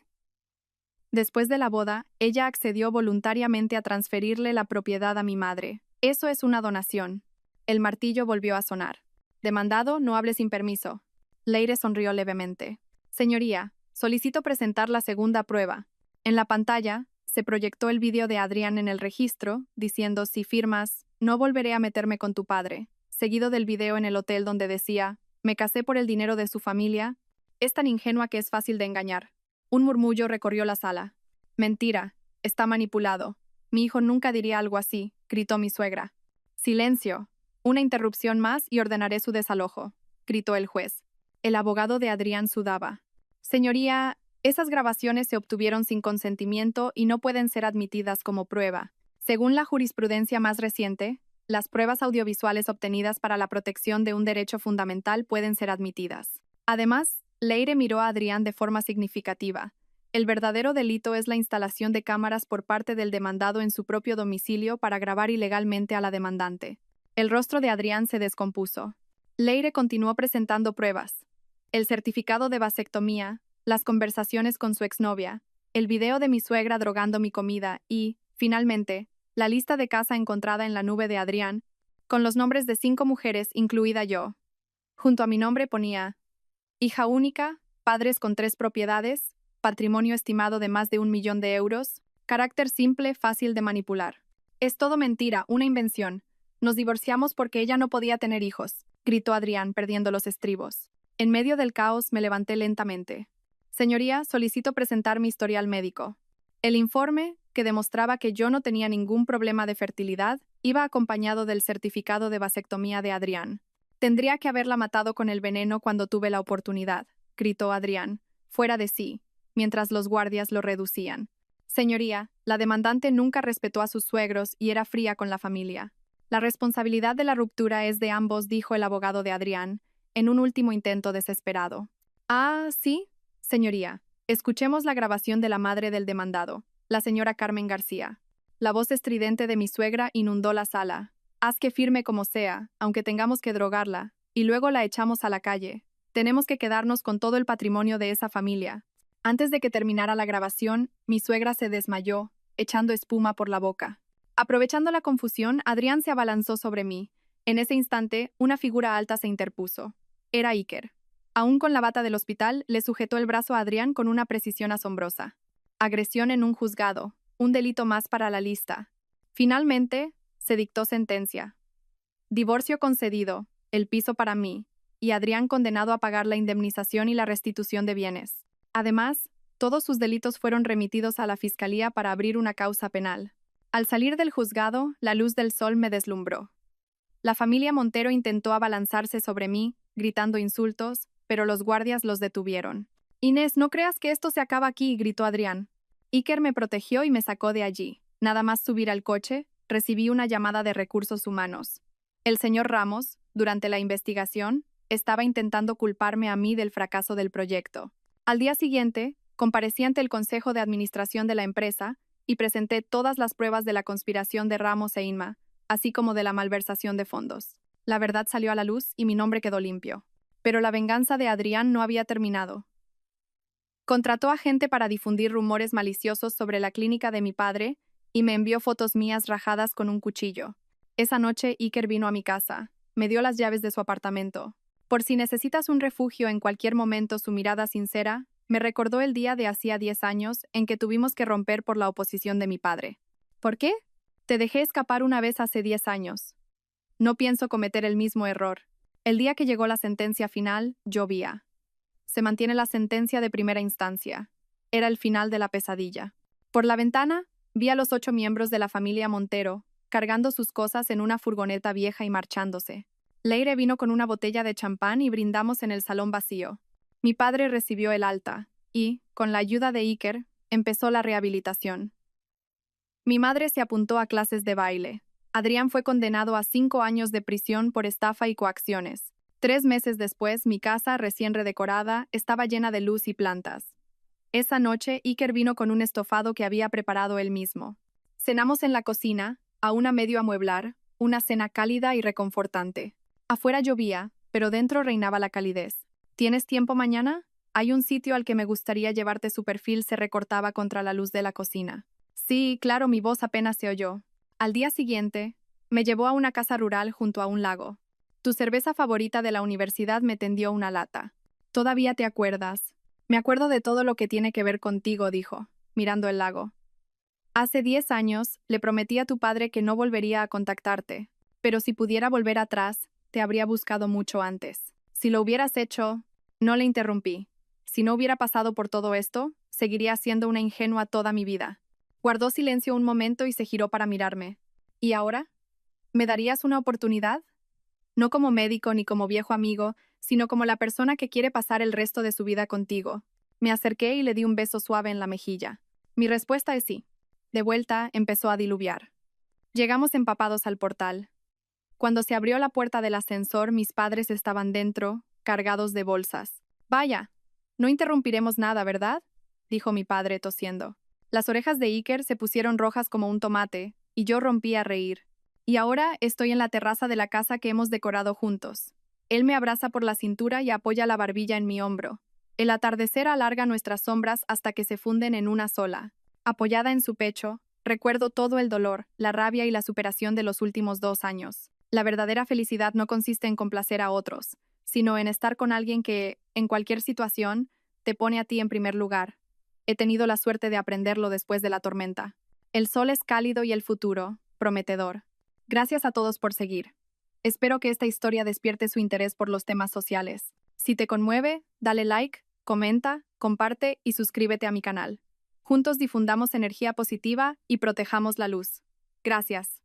Después de la boda, ella accedió voluntariamente a transferirle la propiedad a mi madre. Eso es una donación. El martillo volvió a sonar. Demandado, no hable sin permiso. Leire sonrió levemente. Señoría, solicito presentar la segunda prueba. En la pantalla, se proyectó el vídeo de Adrián en el registro, diciendo: si firmas, no volveré a meterme con tu padre, seguido del video en el hotel donde decía: me casé por el dinero de su familia. Es tan ingenua que es fácil de engañar. Un murmullo recorrió la sala. Mentira, está manipulado. Mi hijo nunca diría algo así, gritó mi suegra. Silencio. Una interrupción más y ordenaré su desalojo, gritó el juez. El abogado de Adrián sudaba. Señoría, esas grabaciones se obtuvieron sin consentimiento y no pueden ser admitidas como prueba. Según la jurisprudencia más reciente, las pruebas audiovisuales obtenidas para la protección de un derecho fundamental pueden ser admitidas. Además, Leire miró a Adrián de forma significativa. El verdadero delito es la instalación de cámaras por parte del demandado en su propio domicilio para grabar ilegalmente a la demandante. El rostro de Adrián se descompuso. Leire continuó presentando pruebas. El certificado de vasectomía, las conversaciones con su exnovia, el video de mi suegra drogando mi comida y, finalmente, la lista de casa encontrada en la nube de Adrián, con los nombres de 5 mujeres, incluida yo. Junto a mi nombre ponía: hija única, padres con 3 propiedades, patrimonio estimado de más de 1 millón de euros, carácter simple, fácil de manipular. Es todo mentira, una invención. Nos divorciamos porque ella no podía tener hijos, gritó Adrián, perdiendo los estribos. En medio del caos me levanté lentamente. Señoría, solicito presentar mi historial médico. El informe, que demostraba que yo no tenía ningún problema de fertilidad, iba acompañado del certificado de vasectomía de Adrián. Tendría que haberla matado con el veneno cuando tuve la oportunidad, gritó Adrián, fuera de sí, mientras los guardias lo reducían. Señoría, la demandante nunca respetó a sus suegros y era fría con la familia. La responsabilidad de la ruptura es de ambos, dijo el abogado de Adrián, en un último intento desesperado. Ah, sí, señoría. Escuchemos la grabación de la madre del demandado, la señora Carmen García. La voz estridente de mi suegra inundó la sala. Haz que firme como sea, aunque tengamos que drogarla, y luego la echamos a la calle. Tenemos que quedarnos con todo el patrimonio de esa familia. Antes de que terminara la grabación, mi suegra se desmayó, echando espuma por la boca. Aprovechando la confusión, Adrián se abalanzó sobre mí. En ese instante, una figura alta se interpuso. Era Iker. Aún con la bata del hospital, le sujetó el brazo a Adrián con una precisión asombrosa. Agresión en un juzgado, un delito más para la lista. Finalmente, se dictó sentencia. Divorcio concedido, el piso para mí, y Adrián condenado a pagar la indemnización y la restitución de bienes. Además, todos sus delitos fueron remitidos a la Fiscalía para abrir una causa penal. Al salir del juzgado, la luz del sol me deslumbró. La familia Montero intentó abalanzarse sobre mí, gritando insultos, pero los guardias los detuvieron. Inés, no creas que esto se acaba aquí, gritó Adrián. Iker me protegió y me sacó de allí. Nada más subir al coche, recibí una llamada de recursos humanos. El señor Ramos, durante la investigación, estaba intentando culparme a mí del fracaso del proyecto. Al día siguiente, comparecí ante el Consejo de Administración de la empresa y presenté todas las pruebas de la conspiración de Ramos e Inma, así como de la malversación de fondos. La verdad salió a la luz y mi nombre quedó limpio. Pero la venganza de Adrián no había terminado. Contrató a gente para difundir rumores maliciosos sobre la clínica de mi padre y me envió fotos mías rajadas con un cuchillo. Esa noche Iker vino a mi casa, me dio las llaves de su apartamento. Por si necesitas un refugio en cualquier momento, su mirada sincera me recordó el día de hacía 10 años en que tuvimos que romper por la oposición de mi padre. ¿Por qué? Te dejé escapar una vez hace 10 años. No pienso cometer el mismo error. El día que llegó la sentencia final, llovía. Se mantiene la sentencia de primera instancia. Era el final de la pesadilla. Por la ventana, vi a los 8 miembros de la familia Montero, cargando sus cosas en una furgoneta vieja y marchándose. Leire vino con una botella de champán y brindamos en el salón vacío. Mi padre recibió el alta y, con la ayuda de Iker, empezó la rehabilitación. Mi madre se apuntó a clases de baile. Adrián fue condenado a 5 años de prisión por estafa y coacciones. 3 meses después, mi casa, recién redecorada, estaba llena de luz y plantas. Esa noche, Iker vino con un estofado que había preparado él mismo. Cenamos en la cocina, aún a medio amueblar, una cena cálida y reconfortante. Afuera llovía, pero dentro reinaba la calidez. ¿Tienes tiempo mañana? Hay un sitio al que me gustaría llevarte. Su perfil se recortaba contra la luz de la cocina. Sí, claro, mi voz apenas se oyó. Al día siguiente, Me llevó a una casa rural junto a un lago. Tu cerveza favorita de la universidad me tendió una lata. Todavía te acuerdas. Me acuerdo de todo lo que tiene que ver contigo, dijo, mirando el lago. Hace 10 años le prometí a tu padre que no volvería a contactarte, pero si pudiera volver atrás, te habría buscado mucho antes. Si lo hubieras hecho, no le interrumpí. Si no hubiera pasado por todo esto, seguiría siendo una ingenua toda mi vida. Guardó silencio un momento y se giró para mirarme. ¿Y ahora? ¿Me darías una oportunidad? No como médico ni como viejo amigo, sino como la persona que quiere pasar el resto de su vida contigo. Me acerqué y le di un beso suave en la mejilla. Mi respuesta es sí. De vuelta, empezó a diluviar. Llegamos empapados al portal. Cuando se abrió la puerta del ascensor, mis padres estaban dentro, cargados de bolsas. Vaya, no interrumpiremos nada, ¿verdad? Dijo mi padre tosiendo. Las orejas de Iker se pusieron rojas como un tomate, y yo rompí a reír. Y ahora estoy en la terraza de la casa que hemos decorado juntos. Él me abraza por la cintura y apoya la barbilla en mi hombro. El atardecer alarga nuestras sombras hasta que se funden en una sola. Apoyada en su pecho, recuerdo todo el dolor, la rabia y la superación de los últimos 2 años. La verdadera felicidad no consiste en complacer a otros, sino en estar con alguien que, en cualquier situación, te pone a ti en primer lugar. He tenido la suerte de aprenderlo después de la tormenta. El sol es cálido y el futuro, prometedor. Gracias a todos por seguir. Espero que esta historia despierte su interés por los temas sociales. Si te conmueve, dale like, comenta, comparte y suscríbete a mi canal. Juntos difundamos energía positiva y protejamos la luz. Gracias.